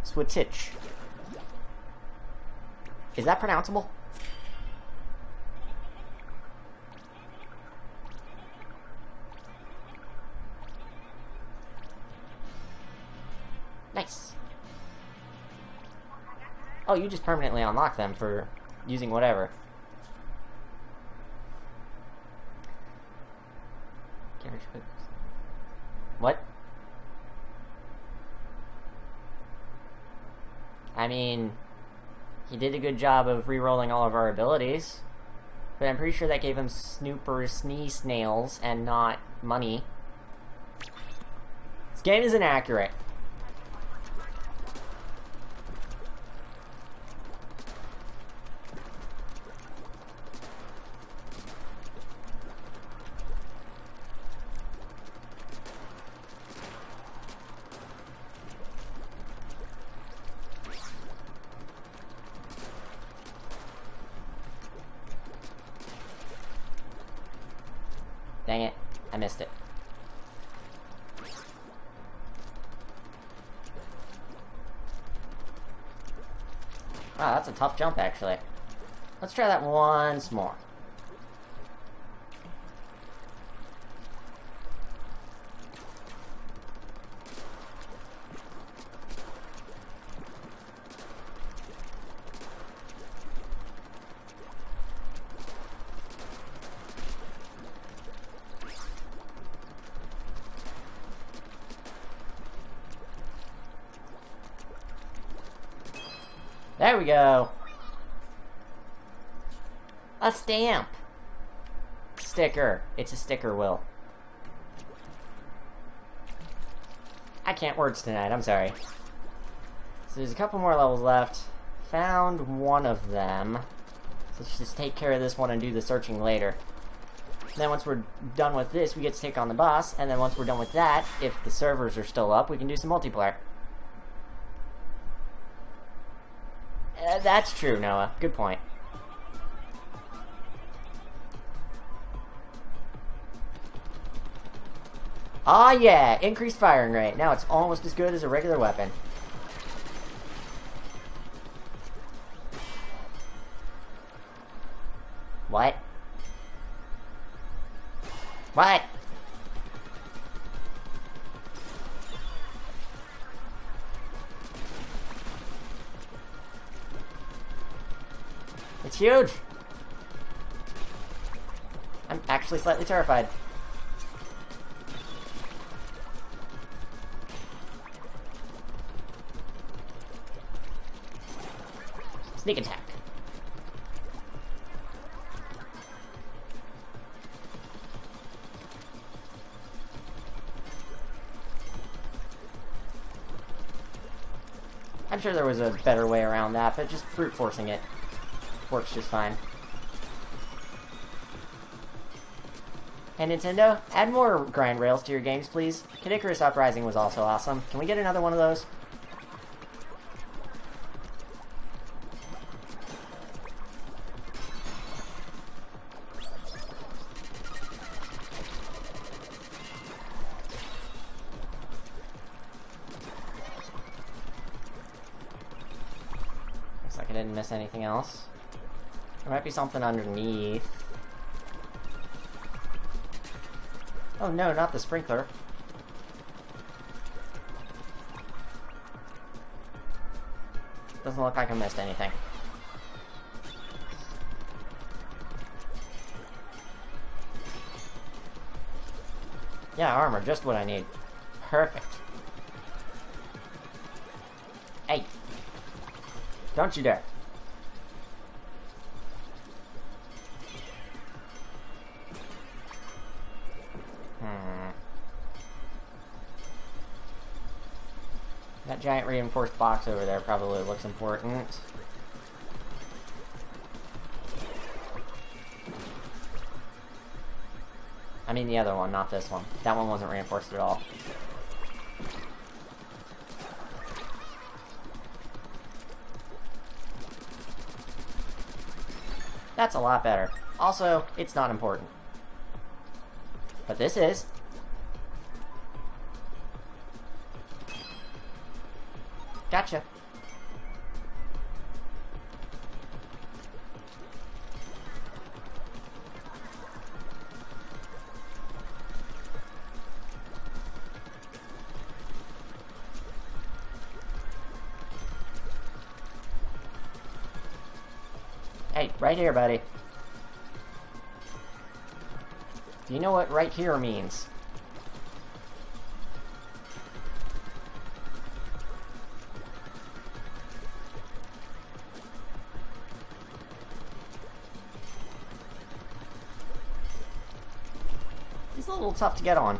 [SPEAKER 1] Switch. Is that pronounceable? Nice. Oh, you just permanently unlock them for using whatever. What? I mean, he did a good job of re-rolling all of our abilities, but I'm pretty sure that gave him snooper snails and not money. This game is inaccurate. Dang it, I missed it. Wow, that's a tough jump, actually. Let's try that once more. There we go. A stamp. Sticker. It's a sticker, Will. I can't words tonight, I'm sorry. So there's a couple more levels left. Found one of them. So let's just take care of this one and do the searching later. Then once we're done with this, we get to take on the boss. And then once we're done with that, if the servers are still up, we can do some multiplayer. That's true, Noah. Good point. Ah, yeah! Increased firing rate. Now it's almost as good as a regular weapon. What? What? It's huge! I'm actually slightly terrified. Sneak attack. I'm sure there was a better way around that, but just brute forcing it works just fine. Hey Nintendo, add more grind rails to your games, please. Kid Icarus Uprising was also awesome. Can we get another one of those? Looks like I didn't miss anything else. There might be something underneath. Oh no, not the sprinkler. Doesn't look like I missed anything. Yeah, armor, just what I need. Perfect. Hey! Don't you dare. That giant reinforced box over there probably looks important. I mean the other one, not this one. That one wasn't reinforced at all. That's a lot better. Also, it's not important. But this is. Gotcha. Hey, right here, buddy. Do you know what right here means? It's a little tough to get on.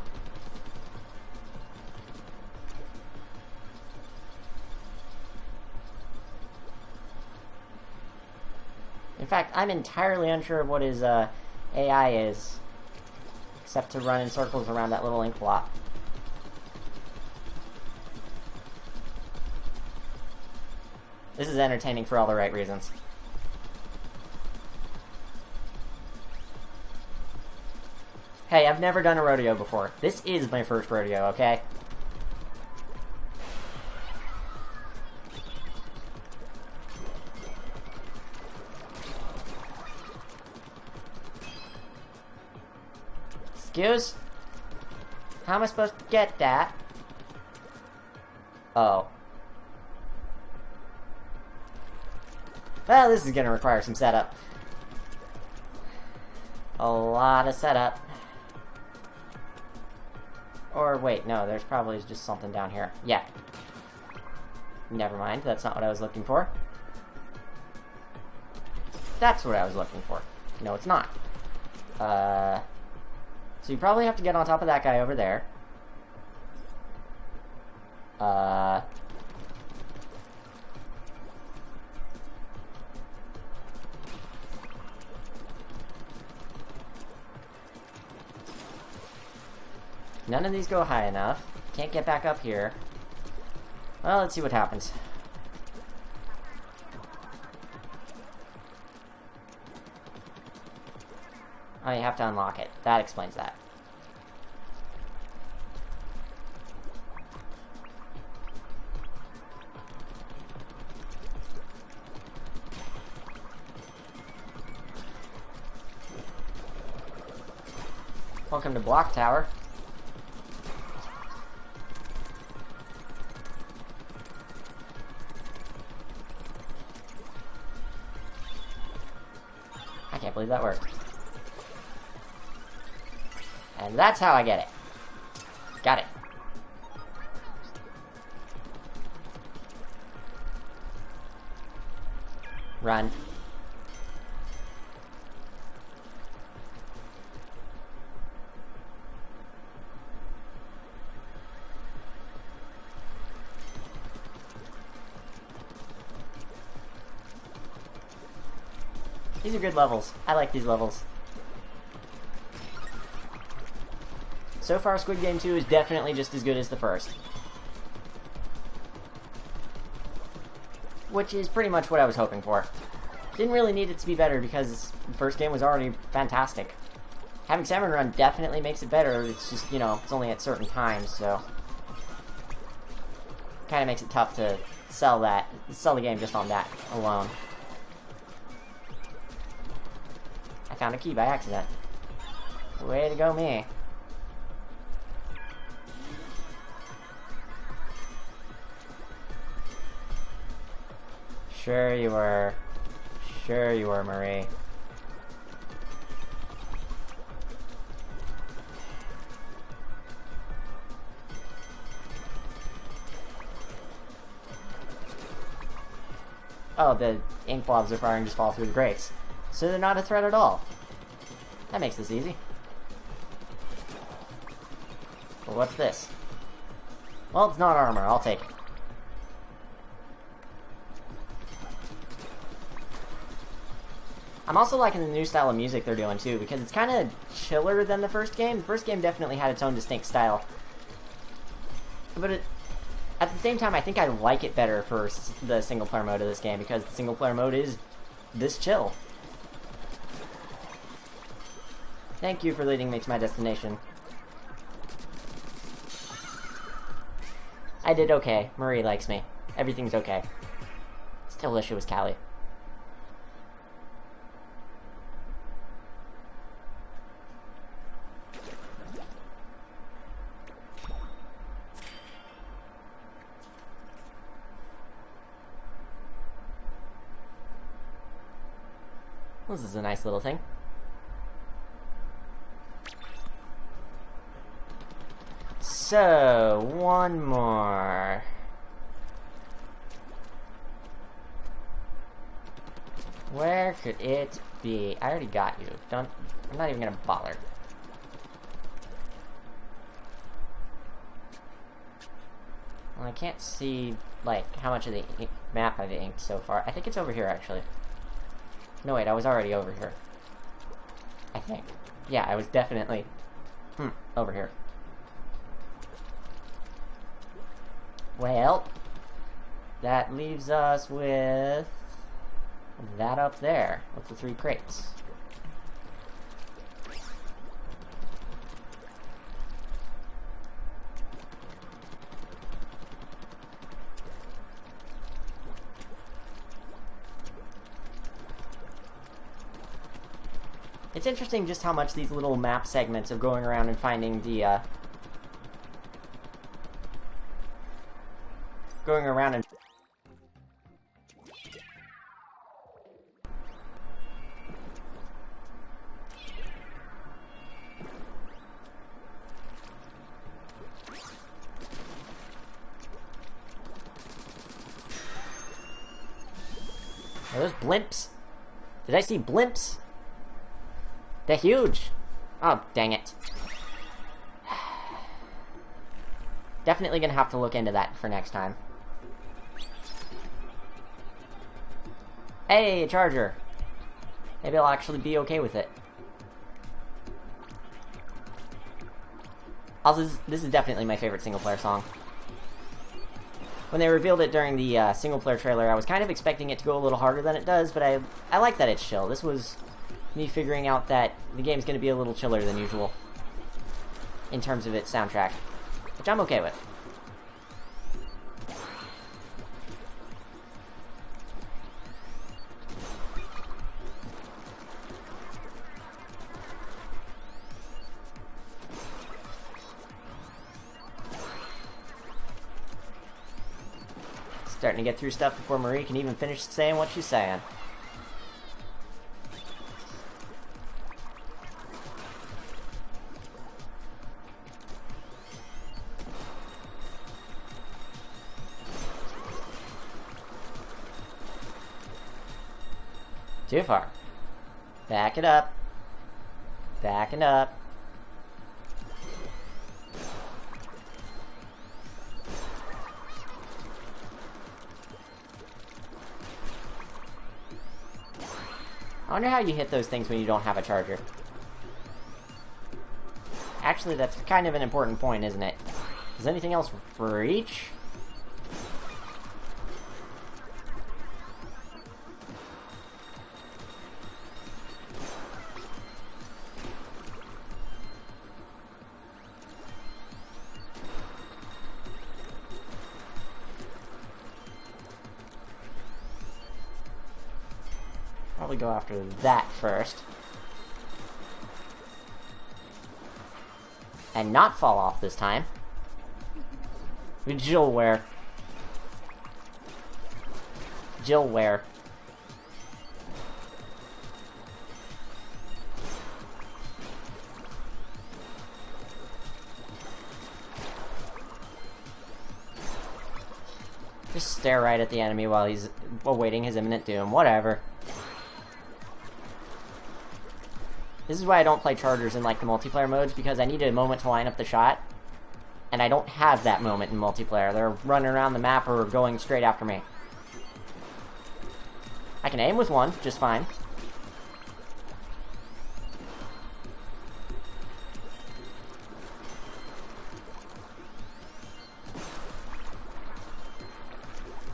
[SPEAKER 1] In fact, I'm entirely unsure of what his AI is, except to run in circles around that little ink blot. This is entertaining for all the right reasons. Hey, I've never done a rodeo before. This is my first rodeo, okay? Excuse? How am I supposed to get that? Oh. Well, this is gonna require some setup. A lot of setup. Or wait, no, there's probably just something down here. Yeah. Never mind, that's not what I was looking for. That's what I was looking for. No, it's not. So you probably have to get on top of that guy over there. None of these go high enough. Can't get back up here. Well, let's see what happens. Oh, you have to unlock it. That explains that. Welcome to Block Tower. I can't believe that worked. And that's how I get it. Got it. Run. These are good levels. I like these levels. So far, Squid Game 2 is definitely just as good as the first. Which is pretty much what I was hoping for. Didn't really need it to be better because the first game was already fantastic. Having Salmon Run definitely makes it better, it's just, you know, it's only at certain times, so... kind of makes it tough to sell the game just on that alone. I found a key by accident. Way to go, me. Sure you were. Sure you were, Marie. Oh, the ink blobs are firing just fall through the grates. So they're not a threat at all. That makes this easy. Well, what's this? Well, it's not armor. I'll take it. I'm also liking the new style of music they're doing, too, because it's kind of chiller than the first game. The first game definitely had its own distinct style. But at the same time, I think I like it better for the single-player mode of this game, because the single-player mode is this chill. Thank you for leading me to my destination. I did okay. Marie likes me. Everything's okay. Still wish it was Callie. This is a nice little thing. So, one more. Where could it be? I already got you. I'm not even gonna bother. Well, I can't see, like, how much of the map I've inked so far. I think it's over here, actually. No, wait, I was already over here. I think. Yeah, I was definitely... over here. Well, that leaves us with... that up there, with the 3 crates. It's interesting just how much these little map segments of going around and finding the, going around and... Are those blimps? Did I see blimps? They're huge! Oh, dang it. Definitely gonna have to look into that for next time. Hey, a charger! Maybe I'll actually be okay with it. Also, this is definitely my favorite single-player song. When they revealed it during the single-player trailer, I was kind of expecting it to go a little harder than it does, but I like that it's chill. This was me figuring out that the game's going to be a little chiller than usual in terms of its soundtrack, which I'm okay with. Starting to get through stuff before Marie can even finish saying what she's saying. Too far. Back it up. Backing up. I wonder how you hit those things when you don't have a charger. Actually, that's kind of an important point, isn't it? Does anything else reach? Probably go after that first. And not fall off this time. WillWare. WillWare. Just stare right at the enemy while he's awaiting his imminent doom. Whatever. This is why I don't play chargers in, like, the multiplayer modes, because I need a moment to line up the shot, and I don't have that moment in multiplayer. They're running around the map or going straight after me. I can aim with one, just fine.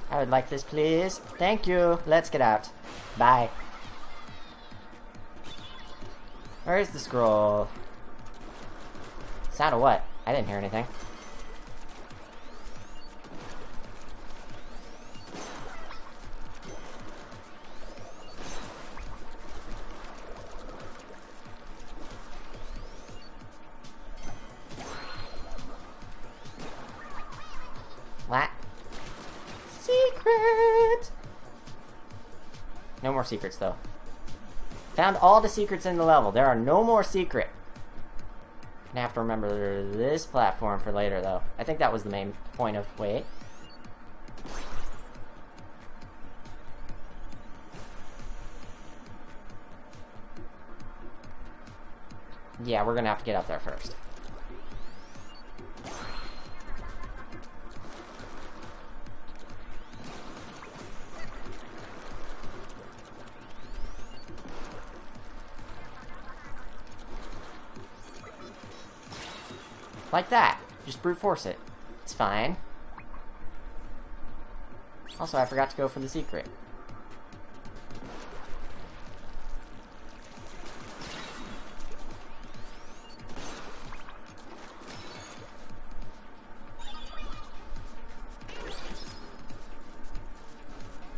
[SPEAKER 1] I would like this, please. Thank you. Let's get out. Bye. Where is the scroll? Sound of what? I didn't hear anything. What? Secret! No more secrets, though. Found all the secrets in the level. There are no more secret. I have to remember this platform for later, though. I think that was the main point of... Wait. Yeah, we're gonna have to get up there first. Like that. Just brute force it. It's fine. Also, I forgot to go for the secret.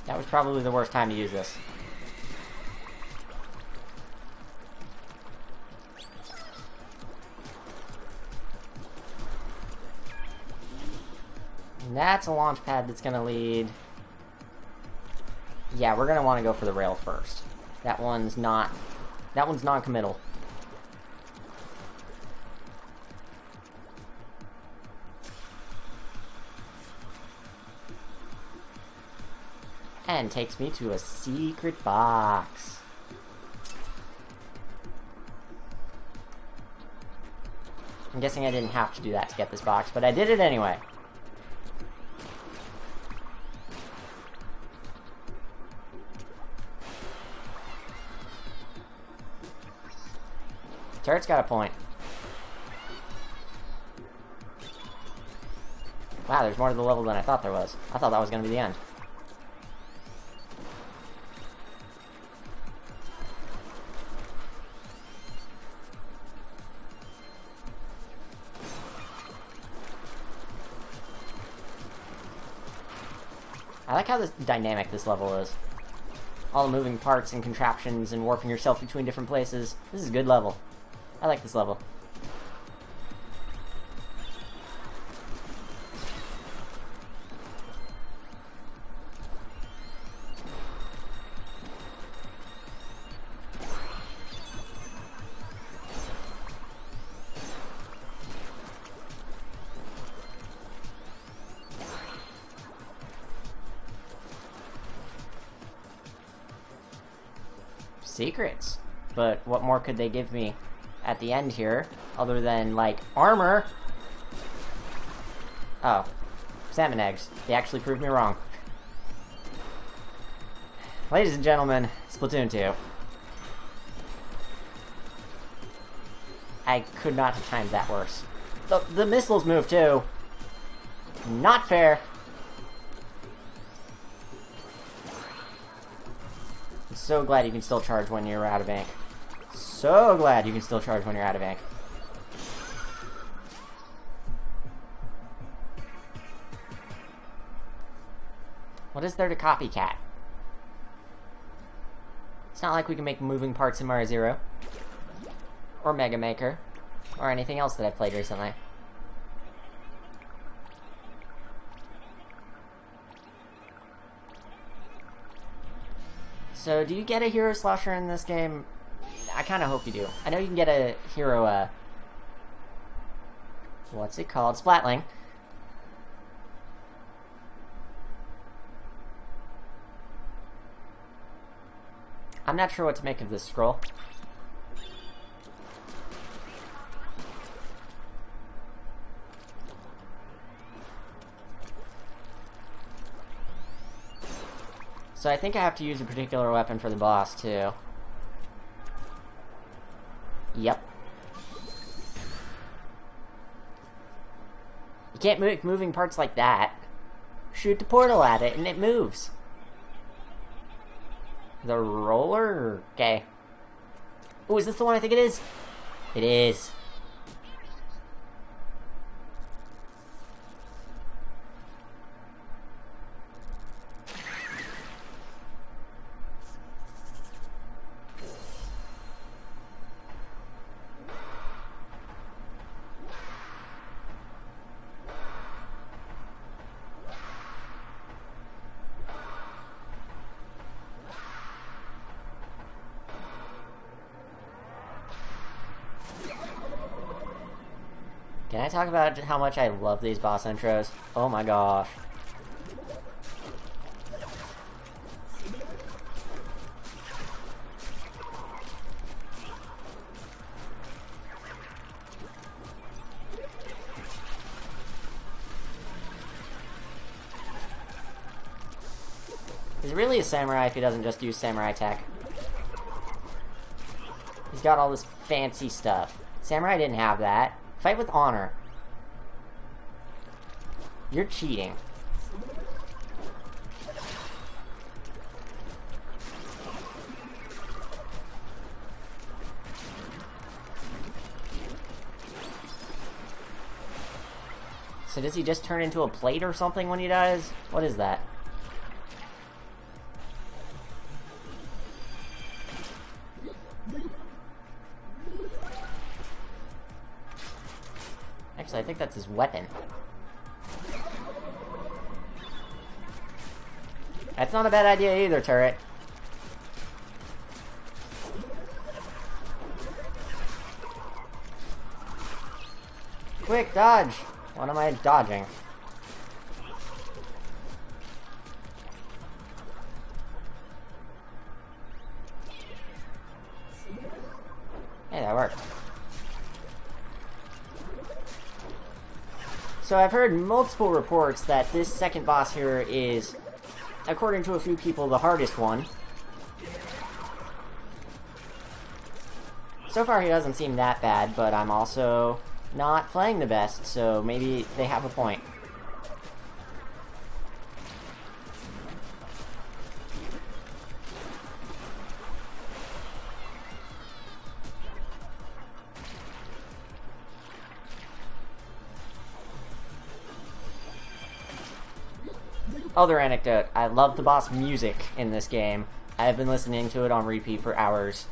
[SPEAKER 1] That was probably the worst time to use this. And that's a launch pad that's gonna lead... Yeah, we're gonna want to go for the rail first. That one's not... That one's non-committal. And takes me to a secret box. I'm guessing I didn't have to do that to get this box, but I did it anyway. Turret's got a point. Wow, there's more to the level than I thought there was. I thought that was going to be the end. I like how dynamic this level is. All the moving parts and contraptions and warping yourself between different places. This is a good level. I like this level. Secrets. But what more could they give me at the end here, other than, like, armor? Oh. Salmon eggs. They actually proved me wrong. Ladies and gentlemen, Splatoon 2. I could not have timed that worse. The missiles move too. Not fair. I'm so glad you can still charge when you're out of ink. So glad you can still charge when you're out of ink. What is there to copycat? It's not like we can make moving parts in Mario Zero. Or Mega Maker. Or anything else that I've played recently. So, do you get a hero slasher in this game? I kind of hope you do. I know you can get a hero, what's it called? Splatling. I'm not sure what to make of this scroll. So I think I have to use a particular weapon for the boss, too. Yep. You can't make moving parts like that. Shoot the portal at it and it moves. The roller? Okay. Oh, is this the one I think it is? It is. Can I talk about how much I love these boss intros? Oh my gosh. He's really a samurai if he doesn't just use samurai tech. He's got all this fancy stuff. Samurai didn't have that. Fight with honor. You're cheating. So does he just turn into a plate or something when he dies? What is that? Actually, I think that's his weapon. That's not a bad idea either, turret. Quick, dodge! What am I dodging? Hey, that worked. So I've heard multiple reports that this second boss here is, according to a few people, the hardest one. So far he doesn't seem that bad, but I'm also not playing the best, so maybe they have a point. Other anecdote, I love the boss music in this game. I have been listening to it on repeat for hours.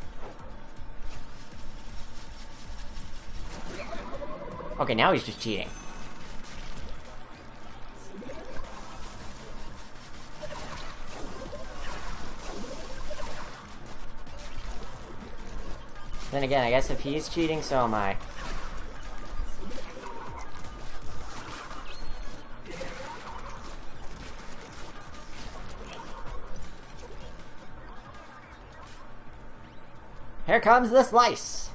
[SPEAKER 1] Okay, now he's just cheating. Then again, I guess if he's cheating, so am I. Here comes the slice!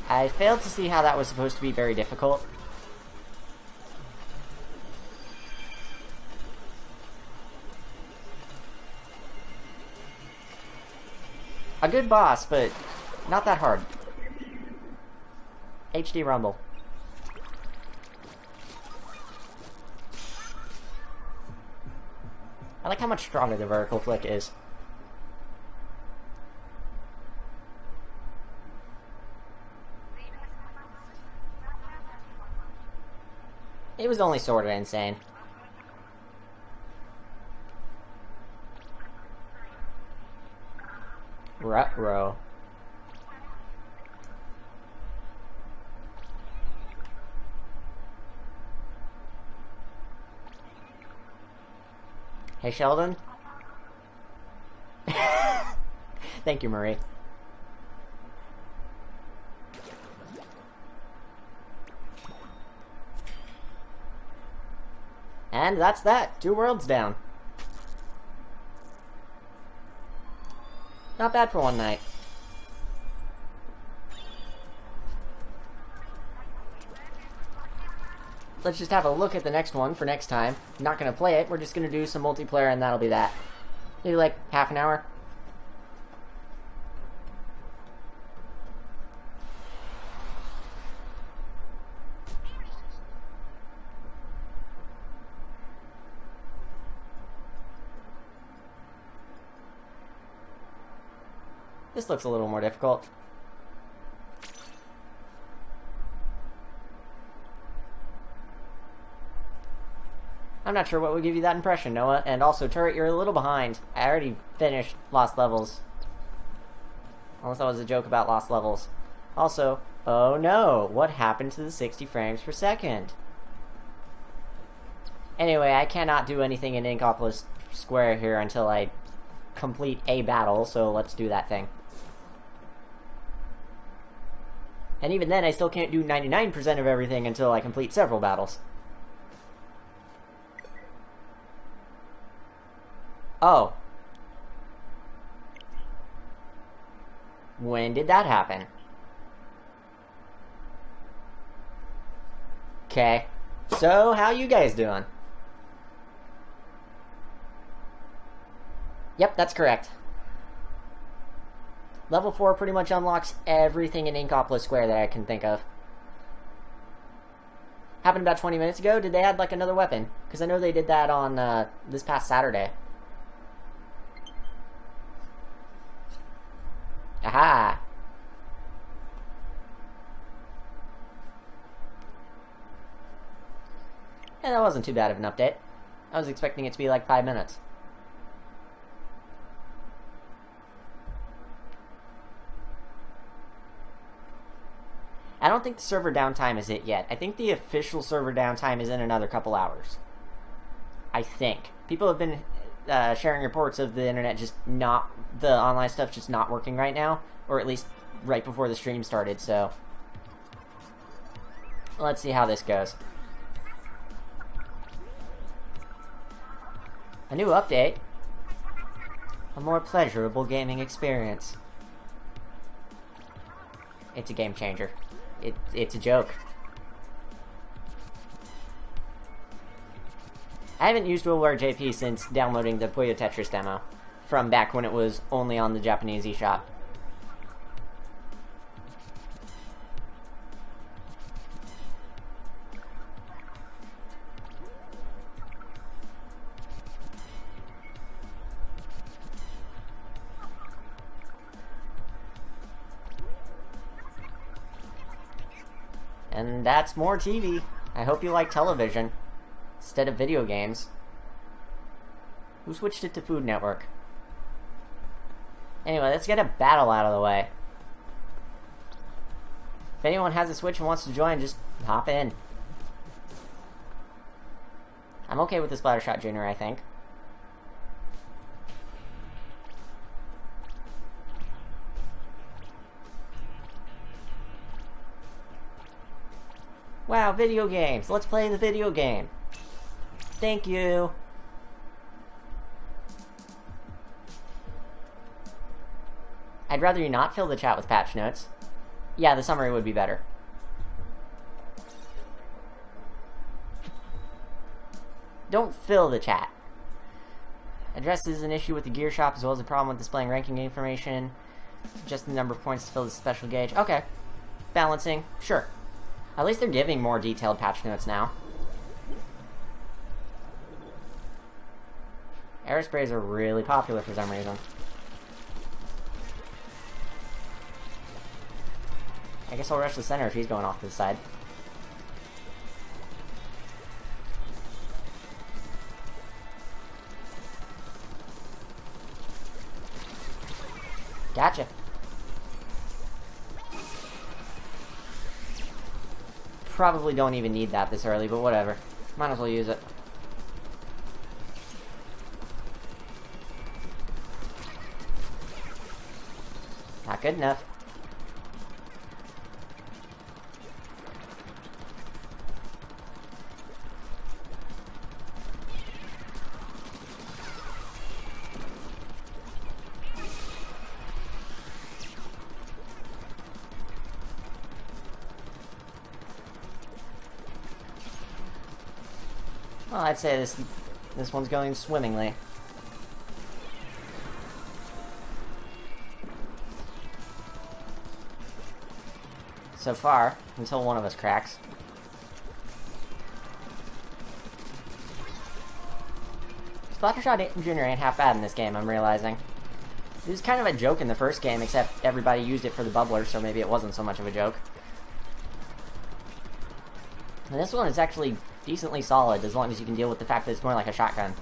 [SPEAKER 1] I failed to see how that was supposed to be very difficult. A good boss, but not that hard. HD Rumble. I like how much stronger the vertical flick is. It was only sorta insane. Ruh-roh. Hey, Sheldon? Thank you, Marie. And that's that. 2 worlds down. Not bad for one night. Let's just have a look at the next one for next time. Not gonna play it, we're just gonna do some multiplayer and that'll be that. Maybe like half an hour. This looks a little more difficult. I'm not sure what would give you that impression, Noah. And also, Turret, you're a little behind. I already finished Lost Levels. Unless that was a joke about Lost Levels. Also, oh no, what happened to the 60 frames per second? Anyway, I cannot do anything in Inkopolis Square here until I complete a battle, so let's do that thing. And even then, I still can't do 99% of everything until I complete several battles. Oh. When did that happen? Okay. So, how you guys doing? Yep, that's correct. Level 4 pretty much unlocks everything in Inkopolis Square that I can think of. Happened about 20 minutes ago. Did they add, like, another weapon? Because I know they did that on, this past Saturday. Aha! Yeah, that wasn't too bad of an update. I was expecting it to be like 5 minutes. I don't think the server downtime is it yet. I think the official server downtime is in another couple hours. I think. People have been sharing reports of the internet just not... the online stuff just not working right now. Or at least right before the stream started, so... let's see how this goes. A new update. A more pleasurable gaming experience. It's a game changer. It's a joke. I haven't used WillWare JP since downloading the Puyo Tetris demo. From back when it was only on the Japanese eShop. And that's more TV. I hope you like television instead of video games. Who switched it to Food Network? Anyway, let's get a battle out of the way. If anyone has a Switch and wants to join, just hop in. I'm okay with the Splattershot Junior, I think. Wow, video games. Let's play the video game. Thank you. I'd rather you not fill the chat with patch notes. Yeah, the summary would be better. Don't fill the chat. Addresses an issue with the gear shop as well as a problem with displaying ranking information. Just the number of points to fill the special gauge. Okay. Balancing. Sure. At least they're giving more detailed patch notes now. Aerosprays are really popular for some reason. I guess I'll rush the center if he's going off to the side. Gotcha. Probably don't even need that this early, but whatever. Might as well use it. Not good enough. Well, I'd say this one's going swimmingly. So far, until one of us cracks. Splattershot Jr. ain't half bad in this game, I'm realizing. It was kind of a joke in the first game, except everybody used it for the bubbler, so maybe it wasn't so much of a joke. And this one is actually decently solid, as long as you can deal with the fact that it's more like a shotgun.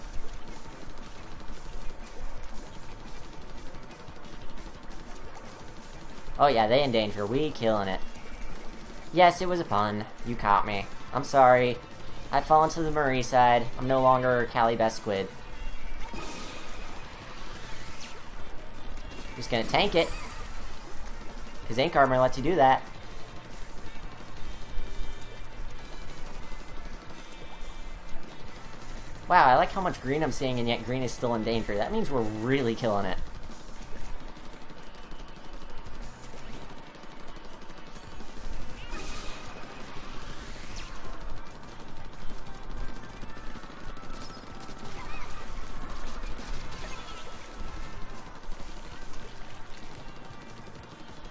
[SPEAKER 1] Oh yeah, they in danger. We killing it. Yes, it was a pun. You caught me. I'm sorry. I've fallen to the Marie side. I'm no longer Cali Best Squid. Just gonna tank it. His ink armor lets you do that. Wow, I like how much green I'm seeing, and yet green is still in danger. That means we're really killing it.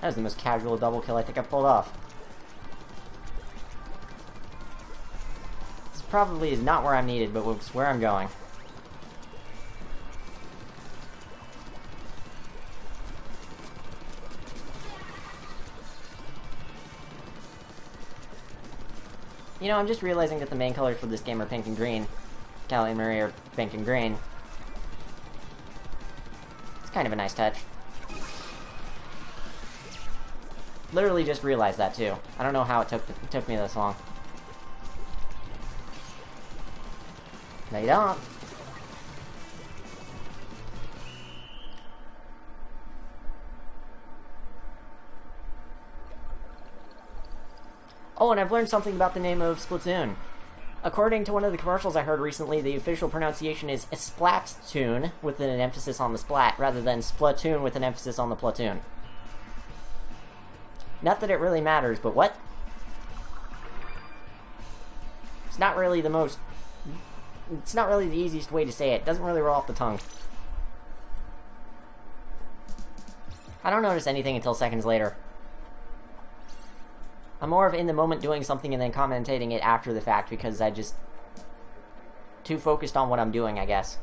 [SPEAKER 1] That was the most casual double kill I think I've pulled off. This probably is not where I'm needed, but it's where I'm going. You know, I'm just realizing that the main colors for this game are pink and green. Callie and Marie are pink and green. It's kind of a nice touch. Literally just realized that too. I don't know how it took me this long. No, you don't. Oh, and I've learned something about the name of Splatoon. According to one of the commercials I heard recently, the official pronunciation is Splatoon, with an emphasis on the splat, rather than Splatoon with an emphasis on the platoon. Not that it really matters, but what? It's not really the most... It's not really the easiest way to say it. It doesn't really roll off the tongue. I don't notice anything until seconds later. I'm more of in the moment doing something and then commentating it after the fact because I just... too focused on what I'm doing, I guess.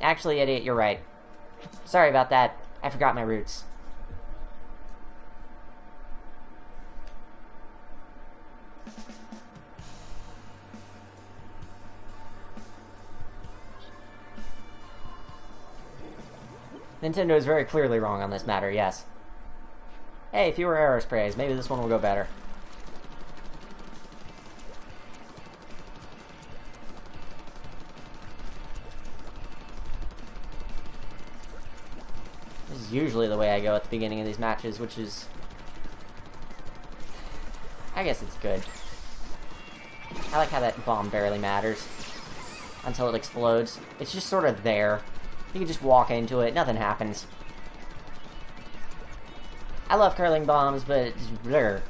[SPEAKER 1] Actually, idiot, you're right. Sorry about that. I forgot my roots. Nintendo is very clearly wrong on this matter, yes. Hey, fewer arrow sprays. Maybe this one will go better. This is usually the way I go at the beginning of these matches, which is... I guess it's good. I like how that bomb barely matters. until it explodes. It's just sort of there. You can just walk into it, nothing happens. I love curling bombs, but it's blur.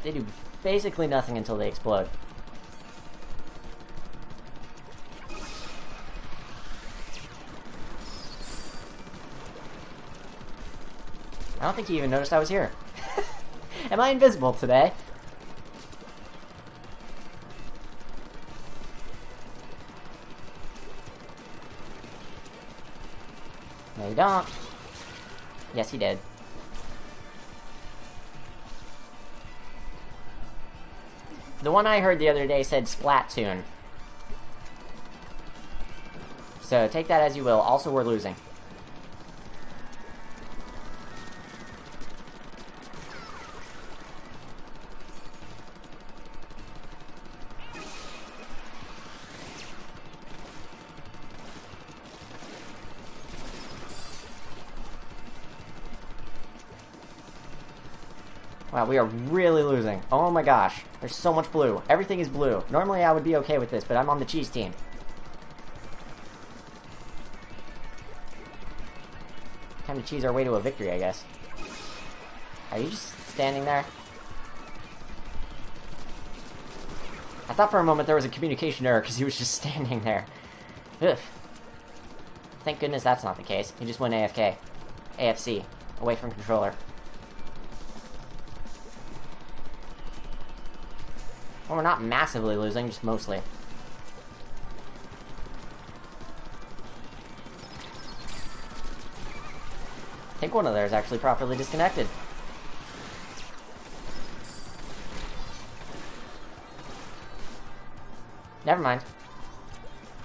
[SPEAKER 1] They do basically nothing until they explode. I don't think he even noticed I was here. Am I invisible today? No, you don't. Yes, he did. The one I heard the other day said Splatoon. So take that as you will. Also, we're losing. Wow, we are really losing. Oh my gosh. There's so much blue. Everything is blue. Normally I would be okay with this, but I'm on the cheese team. Time to cheese our way to a victory, I guess. Are you just standing there? I thought for a moment there was a communication error because he was just standing there. Ugh. Thank goodness that's not the case. He just went AFK. AFC. Away from controller. Well, we're not massively losing, just mostly. I think one of theirs actually properly disconnected. Never mind.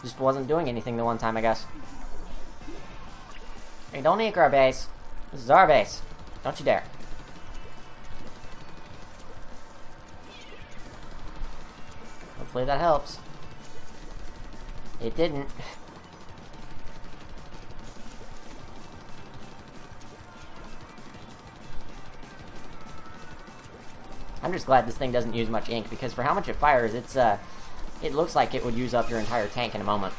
[SPEAKER 1] Just wasn't doing anything the one time, I guess. Hey, don't nick our base. This is our base. Don't you dare. Hopefully that helps. It didn't. I'm just glad this thing doesn't use much ink, because for how much it fires, it's it looks like it would use up your entire tank in a moment.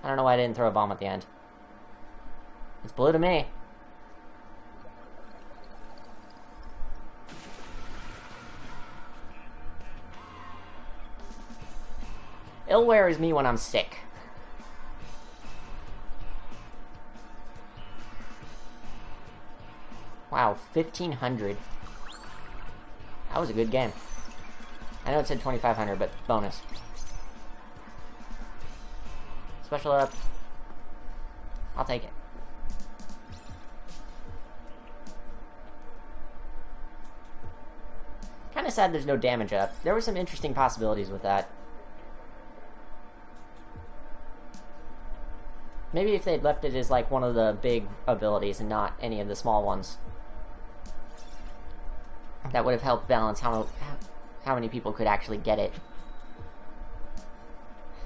[SPEAKER 1] I don't know why I didn't throw a bomb at the end. It's blue to me. WillWare is me when I'm sick. Wow, 1,500. That was a good game. I know it said 2,500, but bonus. Special up. I'll take it. Kinda sad there's no damage up. There were some interesting possibilities with that. Maybe if they'd left it as like one of the big abilities and not any of the small ones. That would have helped balance how many people could actually get it.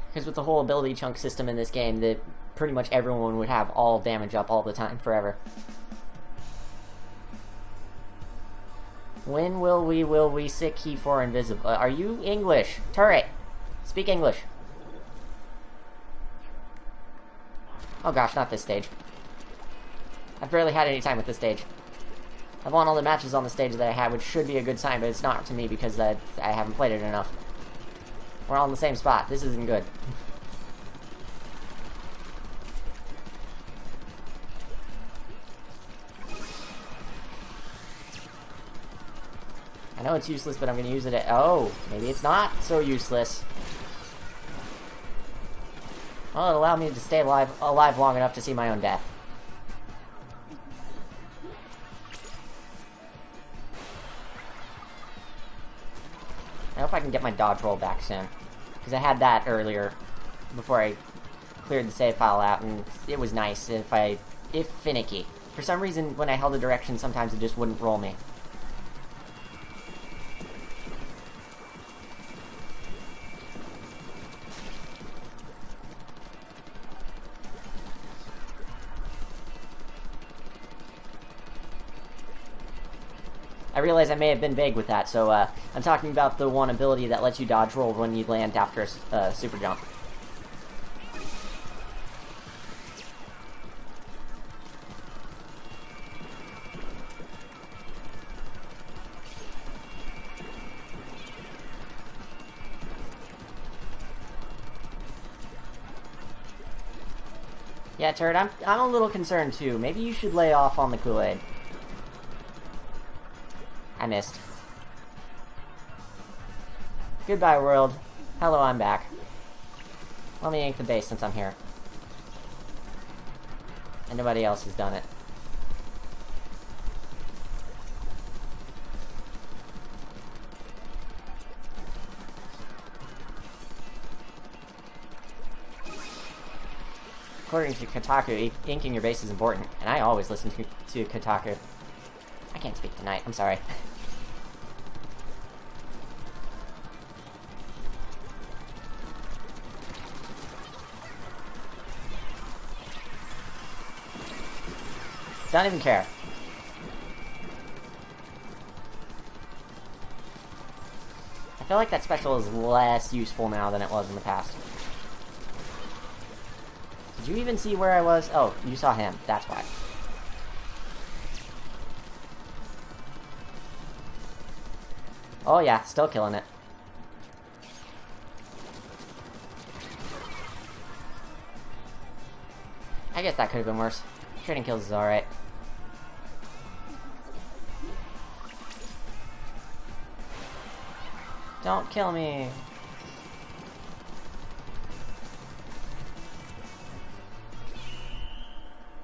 [SPEAKER 1] Because with the whole ability chunk system in this game, that pretty much everyone would have all damage up all the time, forever. When will we sit key for invisible? Are you English? Turret! Speak English. Oh gosh, not this stage. I've barely had any time with this stage. I've won all the matches on the stage that I had, which should be a good sign, but it's not to me because I haven't played it enough. We're all in the same spot. This isn't good. I know it's useless, but I'm going to use it at... Oh, maybe it's not so useless. Well, it allowed me to stay alive long enough to see my own death. I hope I can get my dodge roll back soon. Because I had that earlier, before I cleared the save file out, and it was nice if finicky. For some reason, when I held the direction, sometimes it just wouldn't roll me. I realize I may have been vague with that, so I'm talking about the one ability that lets you dodge roll when you land after a super jump. Yeah, Turret, I'm a little concerned too. Maybe you should lay off on the Kool-Aid. I missed. Goodbye, world. Hello, I'm back. Let me yank the base since I'm here. And nobody else has done it. According to Kotaku, inking your base is important, and I always listen to Kotaku. I can't speak tonight, I'm sorry. Don't even care. I feel like that special is less useful now than it was in the past. Did you even see where I was? Oh, you saw him. That's why. Oh yeah, still killing it. I guess that could have been worse. Trading kills is alright. Don't kill me.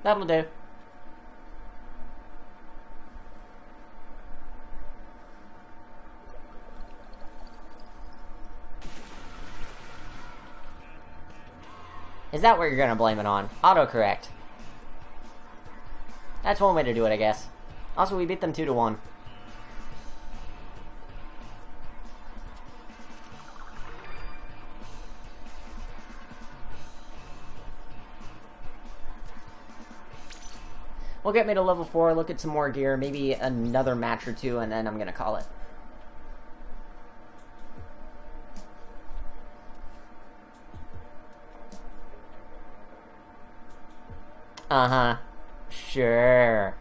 [SPEAKER 1] That'll do. Is that what you're gonna blame it on? Autocorrect. That's one way to do it, I guess. Also, we beat them 2-1. We'll get me to level 4, look at some more gear, maybe another match or two, and then I'm gonna call it. Uh-huh. Sure.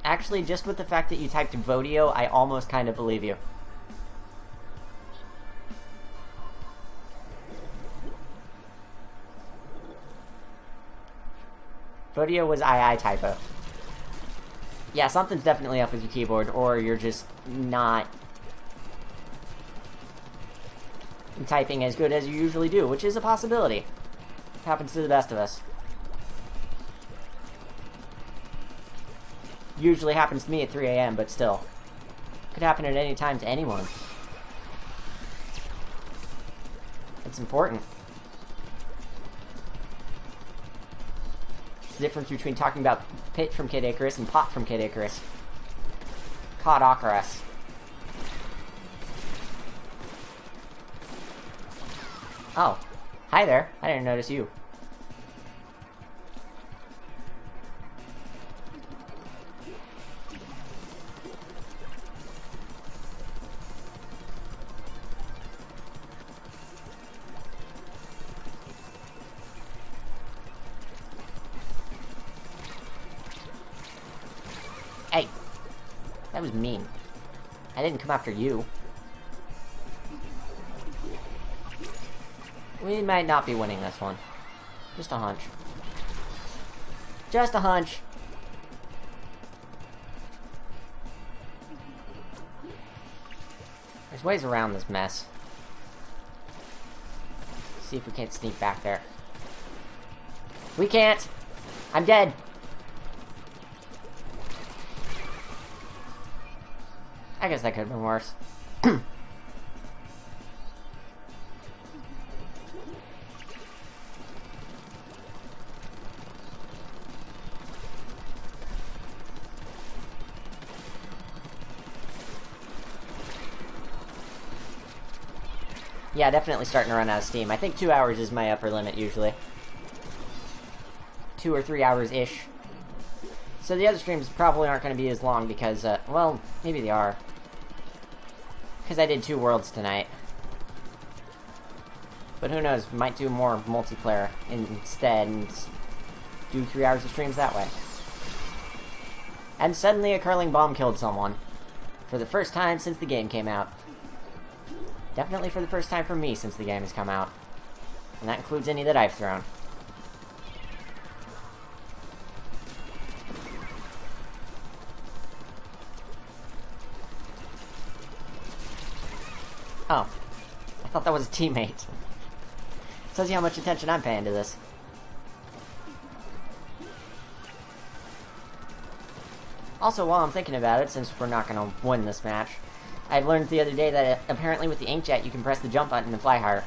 [SPEAKER 1] Actually, just with the fact that you typed Vodio, I almost kind of believe you. Vodio was II typo. Yeah, something's definitely up with your keyboard, or you're just not typing as good as you usually do, which is a possibility. Happens to the best of us. Usually happens to me at 3 AM, but still. Could happen at any time to anyone. It's important. It's the difference between talking about Pit from Kid Icarus and Pot from Kid Icarus. Cod Ocarus. Oh. Hi there. I didn't notice you. Hey, that was mean. I didn't come after you. We might not be winning this one. Just a hunch. Just a hunch. There's ways around this mess. See if we can't sneak back there. We can't! I'm dead! I guess that could have been worse. Yeah, definitely starting to run out of steam. I think 2 hours is my upper limit, usually. 2 or 3 hours-ish. So the other streams probably aren't going to be as long because, well, maybe they are. Because I did 2 worlds tonight. But who knows, might do more multiplayer instead and do 3 hours of streams that way. And suddenly a curling bomb killed someone. For the first time since the game came out. Definitely for the first time for me since the game has come out. And that includes any that I've thrown. Oh. I thought that was a teammate. Tells you how much attention I'm paying to this. Also, while I'm thinking about it, since we're not going to win this match, I learned the other day that apparently with the inkjet you can press the jump button and fly higher.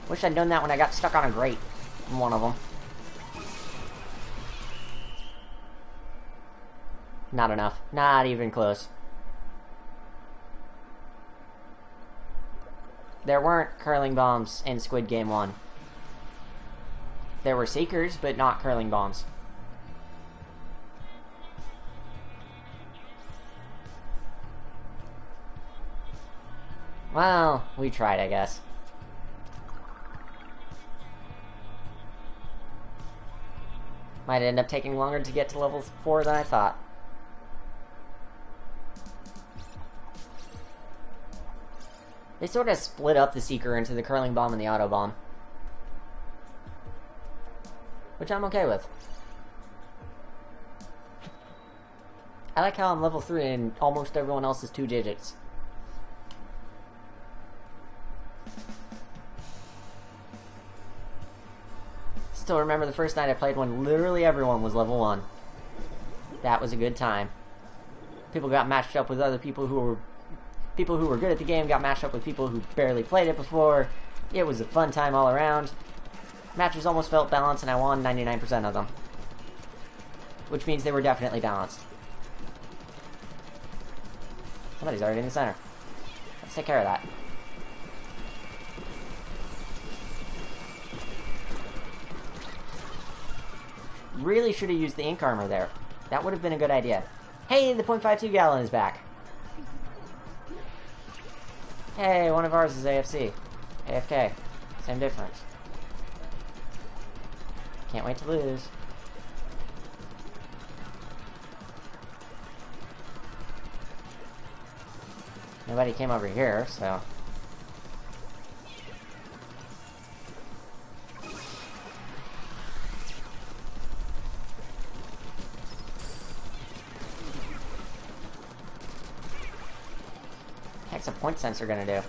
[SPEAKER 1] Wish I'd known that when I got stuck on a grate in one of them. Not enough. Not even close. There weren't curling bombs in Squid Game 1. There were seekers, but not curling bombs. Well, we tried, I guess. Might end up taking longer to get to level 4 than I thought. They sort of split up the Seeker into the curling bomb and the auto bomb. Which I'm okay with. I like how I'm level 3 and almost everyone else is 2 digits. Still remember the first night I played when literally everyone was level 1. That was a good time. People got matched up with other people who were good at the game, got matched up with people who barely played it before. It was a fun time all around. Matches almost felt balanced and I won 99% of them. Which means they were definitely balanced. Somebody's already in the center. Let's take care of that. Really should have used the ink armor there. That would have been a good idea. Hey, the .52 gallon is back. Hey, one of ours is AFC. AFK. Same difference. Can't wait to lose. Nobody came over here, so... What's a point sensor gonna do?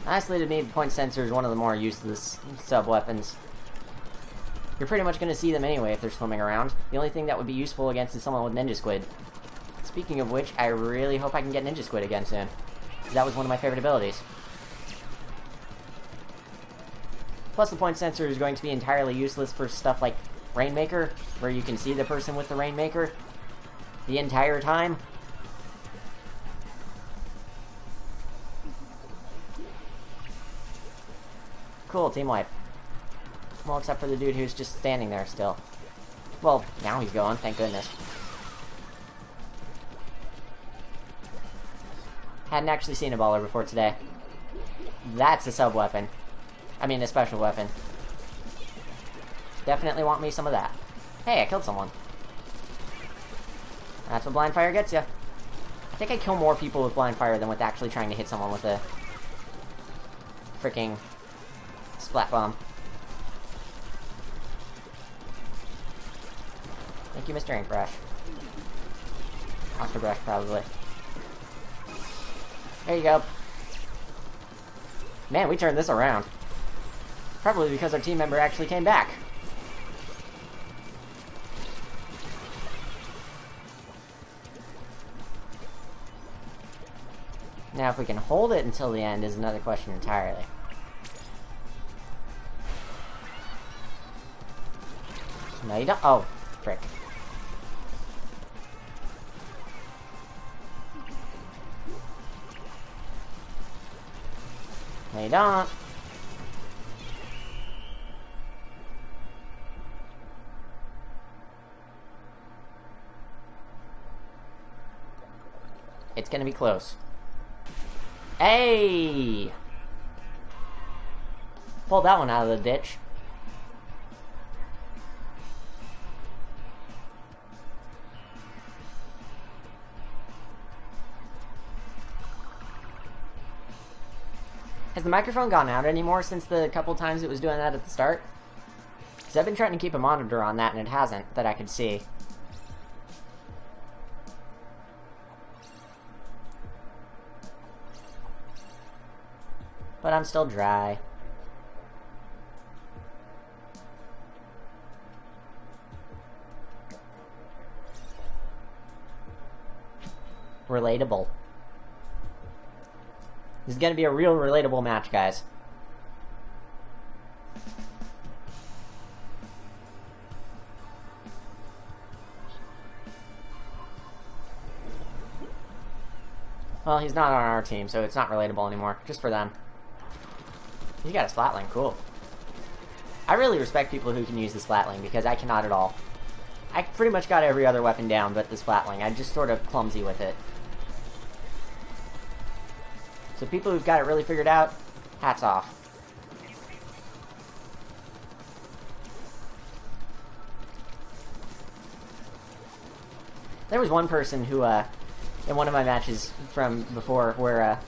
[SPEAKER 1] Honestly, to me, the point sensor is one of the more useless sub-weapons. You're pretty much gonna see them anyway if they're swimming around. The only thing that would be useful against is someone with Ninja Squid. Speaking of which, I really hope I can get Ninja Squid again soon. Because that was one of my favorite abilities. Plus, the point sensor is going to be entirely useless for stuff like Rainmaker, where you can see the person with the Rainmaker the entire time. Cool, team wipe. Well, except for the dude who's just standing there still. Well, now he's going, thank goodness. Hadn't actually seen a baller before today. That's a sub-weapon. I mean, a special weapon. Definitely want me some of that. Hey, I killed someone. That's what blind fire gets you. I think I kill more people with blind fire than with actually trying to hit someone with a freaking splat bomb. Thank you, Mr. Inkbrush. Octobrush, probably. There you go. Man, we turned this around. Probably because our team member actually came back. Now, if we can hold it until the end is another question entirely. No, you don't. Oh, frick. No, you don't. It's gonna be close. Hey! Pulled that one out of the ditch. Has the microphone gone out anymore since the couple times it was doing that at the start? Because I've been trying to keep a monitor on that and it hasn't, that I could see. But I'm still dry. Relatable. This is gonna be a real relatable match, guys. Well, he's not on our team, so it's not relatable anymore. Just for them. You got a Splatling, cool. I really respect people who can use the Splatling, because I cannot at all. I pretty much got every other weapon down but the Splatling. I'm just sort of clumsy with it. So people who've got it really figured out, hats off. There was one person who, in one of my matches from before, where,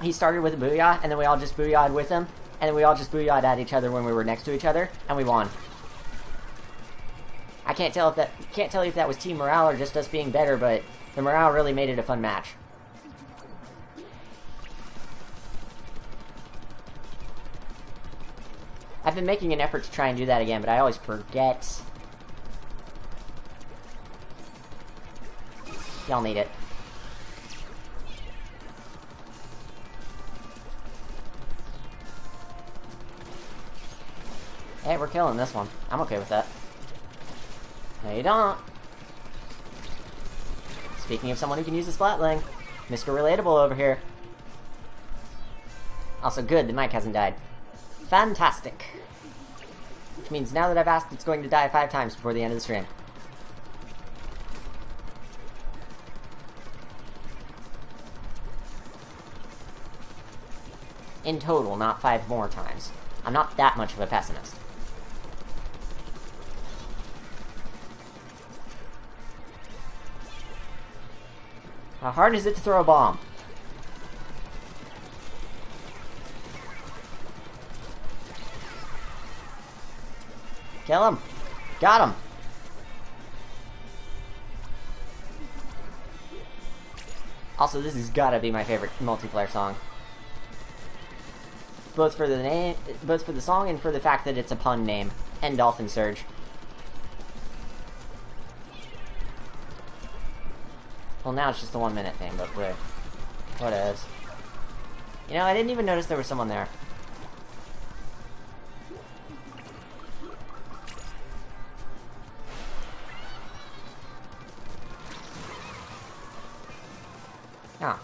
[SPEAKER 1] he started with a booyah, and then we all just booyahed with him, and then we all just booyahed at each other when we were next to each other, and we won. I can't tell you if that was team morale or just us being better, but the morale really made it a fun match. I've been making an effort to try and do that again, but I always forget. Y'all need it. Hey, we're killing this one. I'm okay with that. No, you don't. Speaking of someone who can use the Splatling, Mr. Relatable over here. Also good, the mic hasn't died. Fantastic. Which means now that I've asked, it's going to die 5 times before the end of the stream. In total, not 5 more times. I'm not that much of a pessimist. How hard is it to throw a bomb? Kill him! Got him! Also, this has gotta be my favorite multiplayer song. Both for the name, both for the song and for the fact that it's a pun name. And Dolphin Surge. Well, now it's just the 1 minute thing, but what is? You know, I didn't even notice there was someone there. Oh.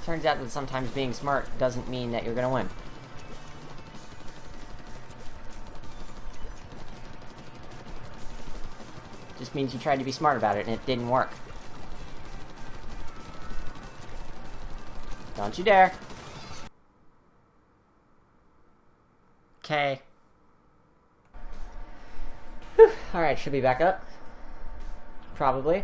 [SPEAKER 1] Turns out that sometimes being smart doesn't mean that you're gonna win. Just means you tried to be smart about it and it didn't work. Don't you dare. Okay. Alright, should be back up. Probably.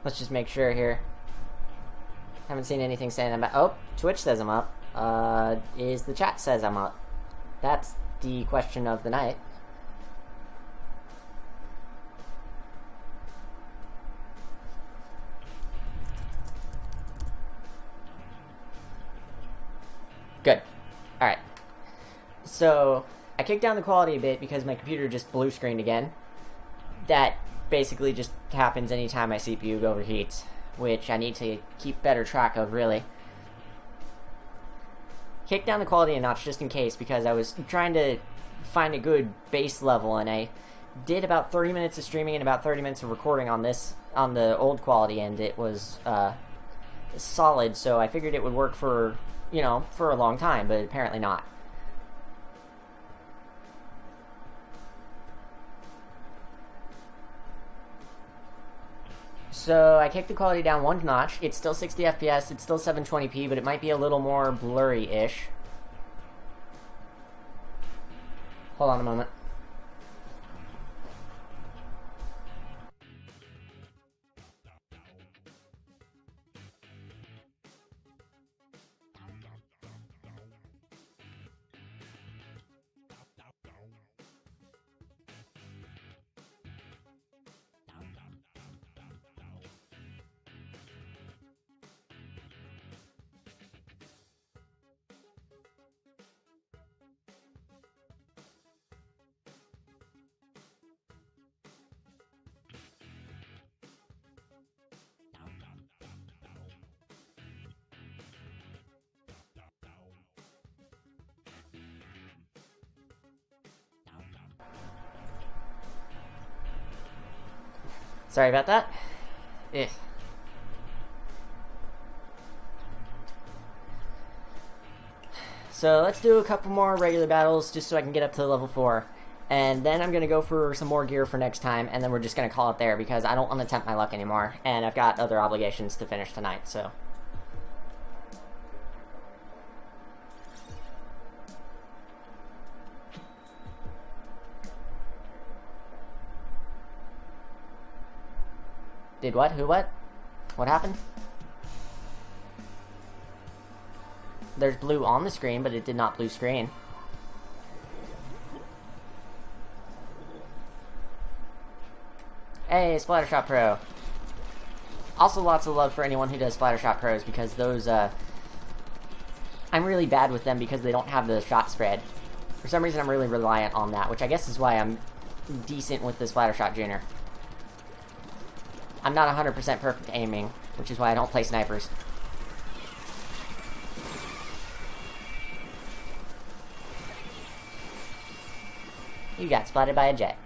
[SPEAKER 1] Let's just make sure here. Haven't seen anything saying about... Oh, Twitch says I'm up. Is the chat says I'm up? That's the question of the night. Good. Alright. So, I kicked down the quality a bit because my computer just blue screened again. That basically just happens anytime my CPU overheats, which I need to keep better track of, really. Kicked down the quality a notch just in case because I was trying to find a good base level, and I did about 30 minutes of streaming and about 30 minutes of recording on the old quality, and it was solid, so I figured it would work for, you know, for a long time, but apparently not. So I kicked the quality down one notch. It's still 60 FPS, it's still 720p, but it might be a little more blurry-ish. Hold on a moment. Sorry about that. Ugh. So let's do a couple more regular battles just so I can get up to level 4. And then I'm going to go for some more gear for next time, and then we're just going to call it there because I don't want to tempt my luck anymore. And I've got other obligations to finish tonight, so... Did what? Who what? What happened? There's blue on the screen, but it did not blue screen. Hey, Splattershot Pro. Also lots of love for anyone who does Splattershot Pros, because those, I'm really bad with them because they don't have the shot spread. For some reason I'm really reliant on that, which I guess is why I'm decent with the Splattershot Junior. I'm not 100% perfect aiming, which is why I don't play snipers. You got splatted by a jet.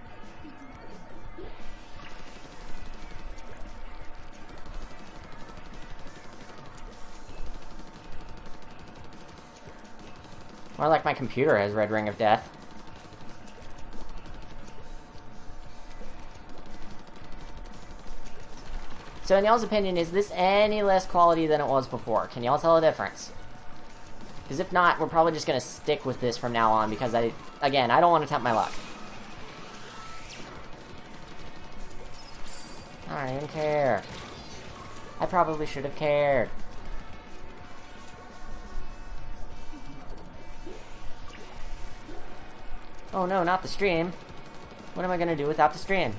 [SPEAKER 1] More like my computer has Red Ring of Death. So in y'all's opinion, is this any less quality than it was before? Can y'all tell a difference? Because if not, we're probably just going to stick with this from now on, because again, I don't want to tempt my luck. I don't even care. I probably should have cared. Oh no, not the stream. What am I going to do without the stream?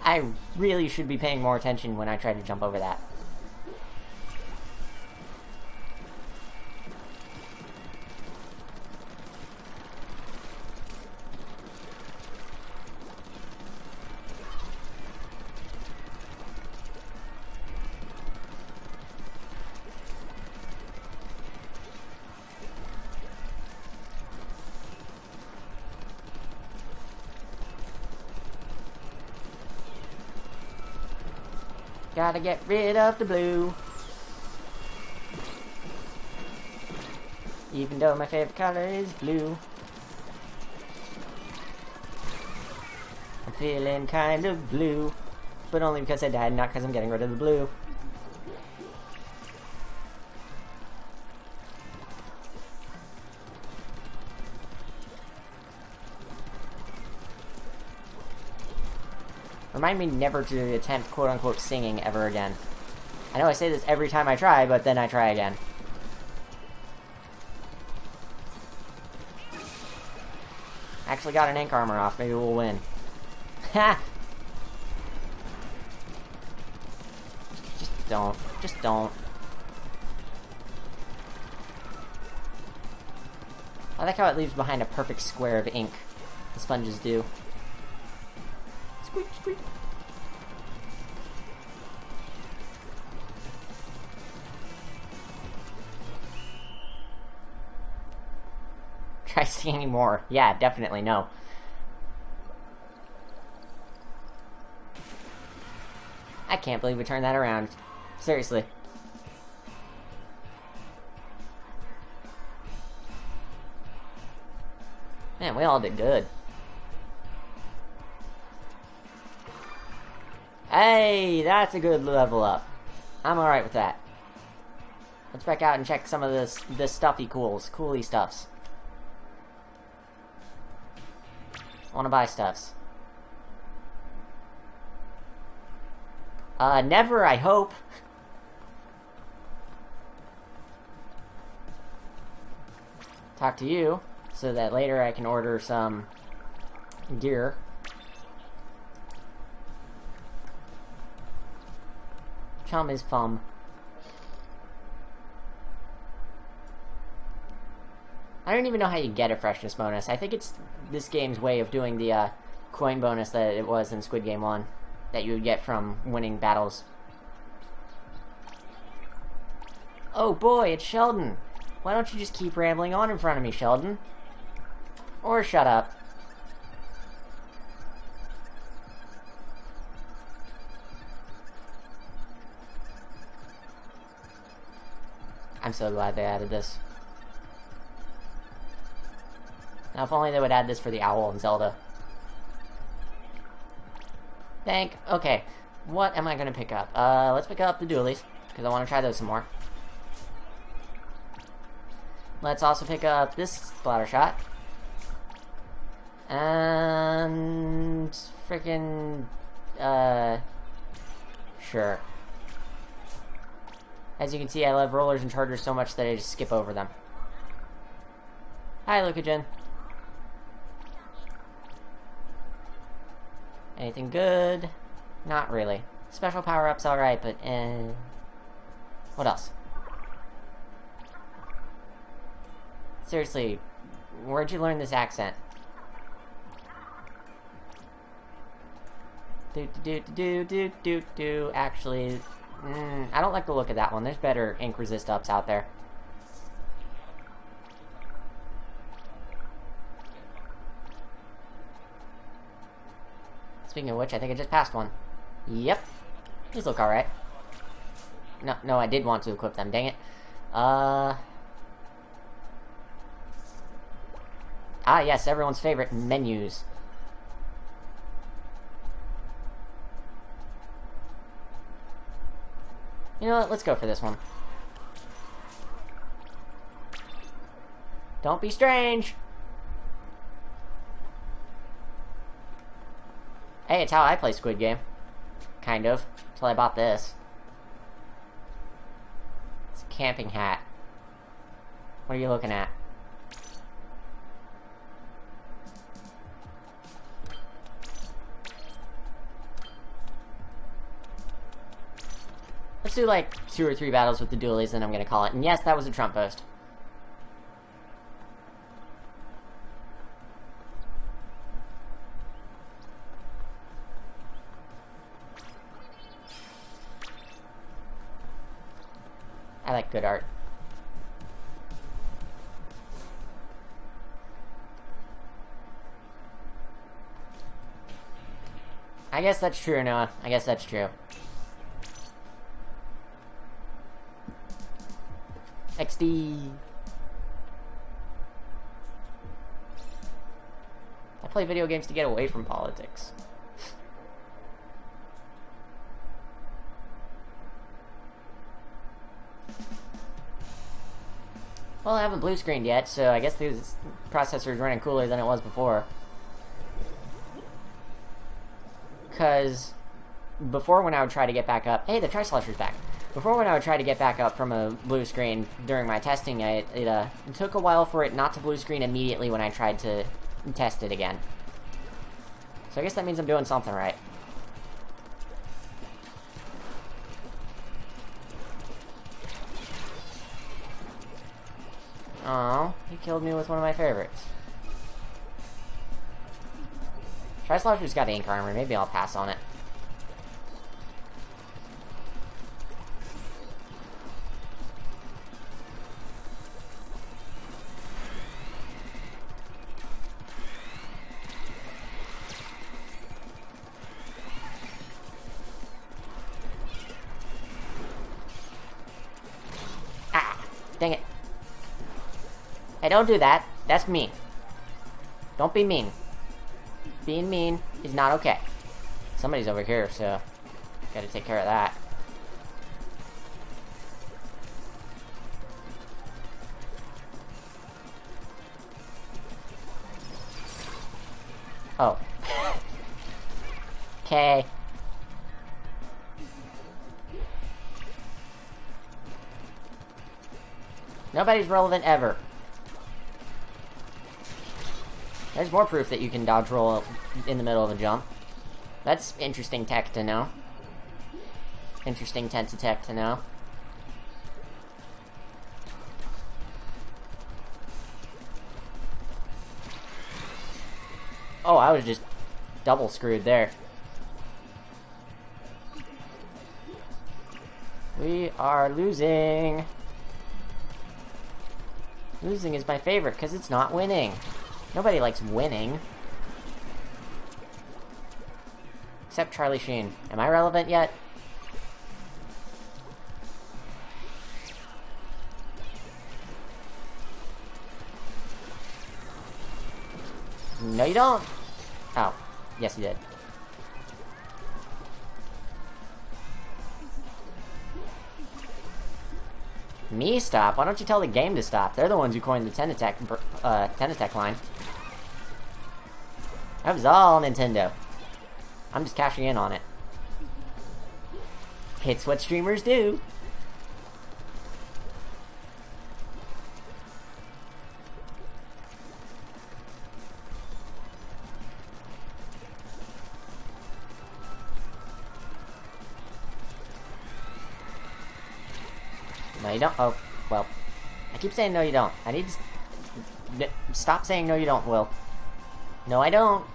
[SPEAKER 1] I really should be paying more attention when I try to jump over that. Gotta get rid of the blue. Even though my favorite color is blue. I'm feeling kind of blue. But only because I died, not because I'm getting rid of the blue. Remind me never to attempt quote-unquote singing ever again. I know I say this every time I try, but then I try again. Actually got an ink armor off. Maybe we'll win. Ha! Just don't. Just don't. I like how it leaves behind a perfect square of ink. The sponges do. Squeak, squeak. Try singing more. Yeah, definitely no. I can't believe we turned that around. Seriously. Man, we all did good. Hey, that's a good level up. I'm alright with that. Let's back out and check some of this stuffy cooly stuffs. I wanna buy stuffs. Never, I hope. Talk to you, so that later I can order some gear. Chum is fun. I don't even know how you get a freshness bonus. I think it's this game's way of doing the coin bonus that it was in Squid Game 1 that you would get from winning battles. Oh boy, it's Sheldon. Why don't you just keep rambling on in front of me, Sheldon? Or shut up. I'm so glad they added this. Now, if only they would add this for the owl in Zelda. Okay, what am I gonna pick up? Let's pick up the dualies, because I want to try those some more. Let's also pick up this splatter shot. And... frickin'... sure. As you can see, I love rollers and chargers so much that I just skip over them. Hi, Lucajin. Anything good? Not really. Special power-ups alright, but what else? Seriously, where'd you learn this accent? Actually, I don't like the look of that one. There's better ink resist ups out there. Speaking of which, I think I just passed one. Yep. These look alright. No, I did want to equip them, dang it. Ah, yes, everyone's favorite, menus. You know what, let's go for this one. Don't be strange! Hey, it's how I play Squid Game. Kind of. Until I bought this. It's a camping hat. What are you looking at? Let's do like 2 or 3 battles with the dualies, and I'm gonna call it. And yes, that was a Trump post. I like good art. I guess that's true, Noah. I guess that's true. XD. I play video games to get away from politics. Well, I haven't blue screened yet, so I guess this processor is running cooler than it was before. because before when I would try to get back up... Hey, the Tri-Slusher's back. Before when I would try to get back up from a blue screen during my testing, it took a while for it not to blue screen immediately when I tried to test it again. So I guess that means I'm doing something right. Oh, he killed me with one of my favorites. Tri-Slasher's got ink armor. Maybe I'll pass on it. Ah! Dang it. Hey, don't do that. That's mean. Don't be mean. Being mean is not okay. Somebody's over here, so gotta take care of that. Oh. Okay. Nobody's relevant ever. There's more proof that you can dodge roll in the middle of a jump. That's interesting tech to know. Interesting tense tech to know. Oh, I was just double screwed there. We are losing. Losing is my favorite because it's not winning. Nobody likes winning. Except Charlie Sheen. Am I relevant yet? No, you don't. Oh. Yes, you did. Me stop? Why don't you tell the game to stop? They're the ones who coined the 10 attack line. That was all Nintendo. I'm just cashing in on it. It's what streamers do. No, you don't. Oh, well. I keep saying no, you don't. I need to... Stop saying no, you don't, Will. No, I don't.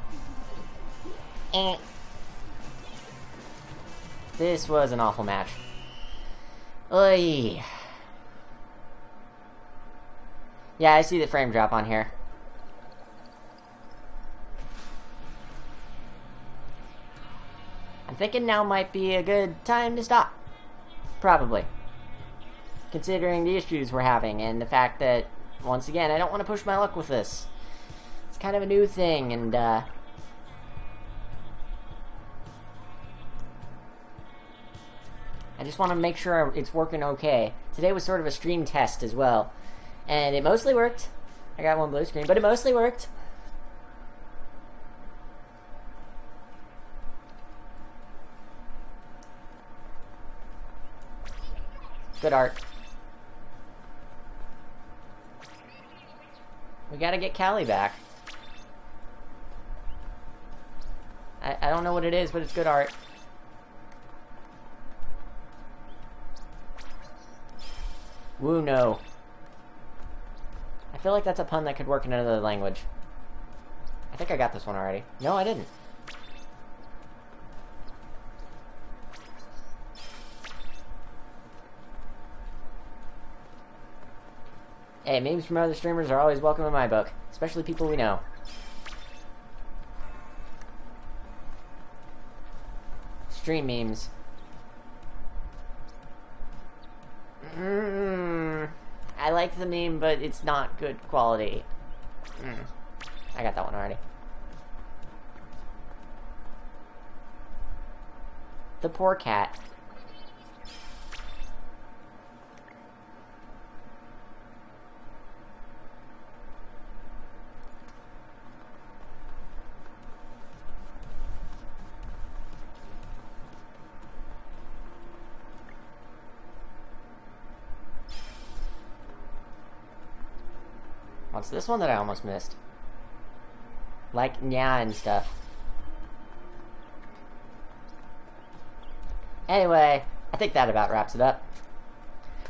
[SPEAKER 1] This was an awful match. Oy. Yeah, I see the frame drop on here. I'm thinking now might be a good time to stop. Probably. Considering the issues we're having and the fact that, once again, I don't want to push my luck with this. It's kind of a new thing, and, I just want to make sure it's working okay. Today was sort of a stream test as well. And it mostly worked. I got one blue screen, but it mostly worked. Good art. We gotta get Callie back. I don't know what it is, but it's good art. Woo, no. I feel like that's a pun that could work in another language. I think I got this one already. No, I didn't. Hey, memes from other streamers are always welcome in my book. Especially people we know. Stream memes. I like the meme, but it's not good quality. I got that one already. The poor cat. What's this one that I almost missed? Like, yeah, and stuff. Anyway, I think that about wraps it up.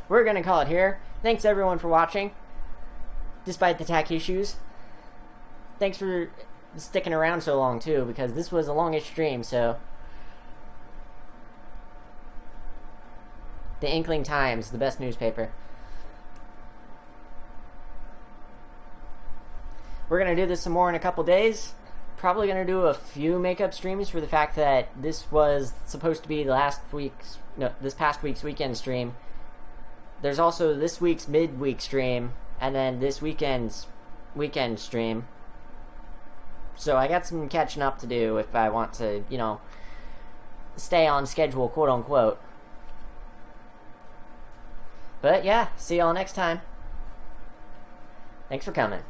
[SPEAKER 1] We're gonna call it here. Thanks everyone for watching, despite the tech issues. Thanks for sticking around so long too, because this was a longish stream, so... The Inkling Times, the best newspaper. We're gonna do this some more in a couple days. Probably gonna do a few makeup streams for the fact that this was supposed to be this past week's weekend stream. There's also this week's midweek stream, and then this weekend's weekend stream. So I got some catching up to do if I want to, you know, stay on schedule, quote unquote. But yeah, see y'all next time. Thanks for coming.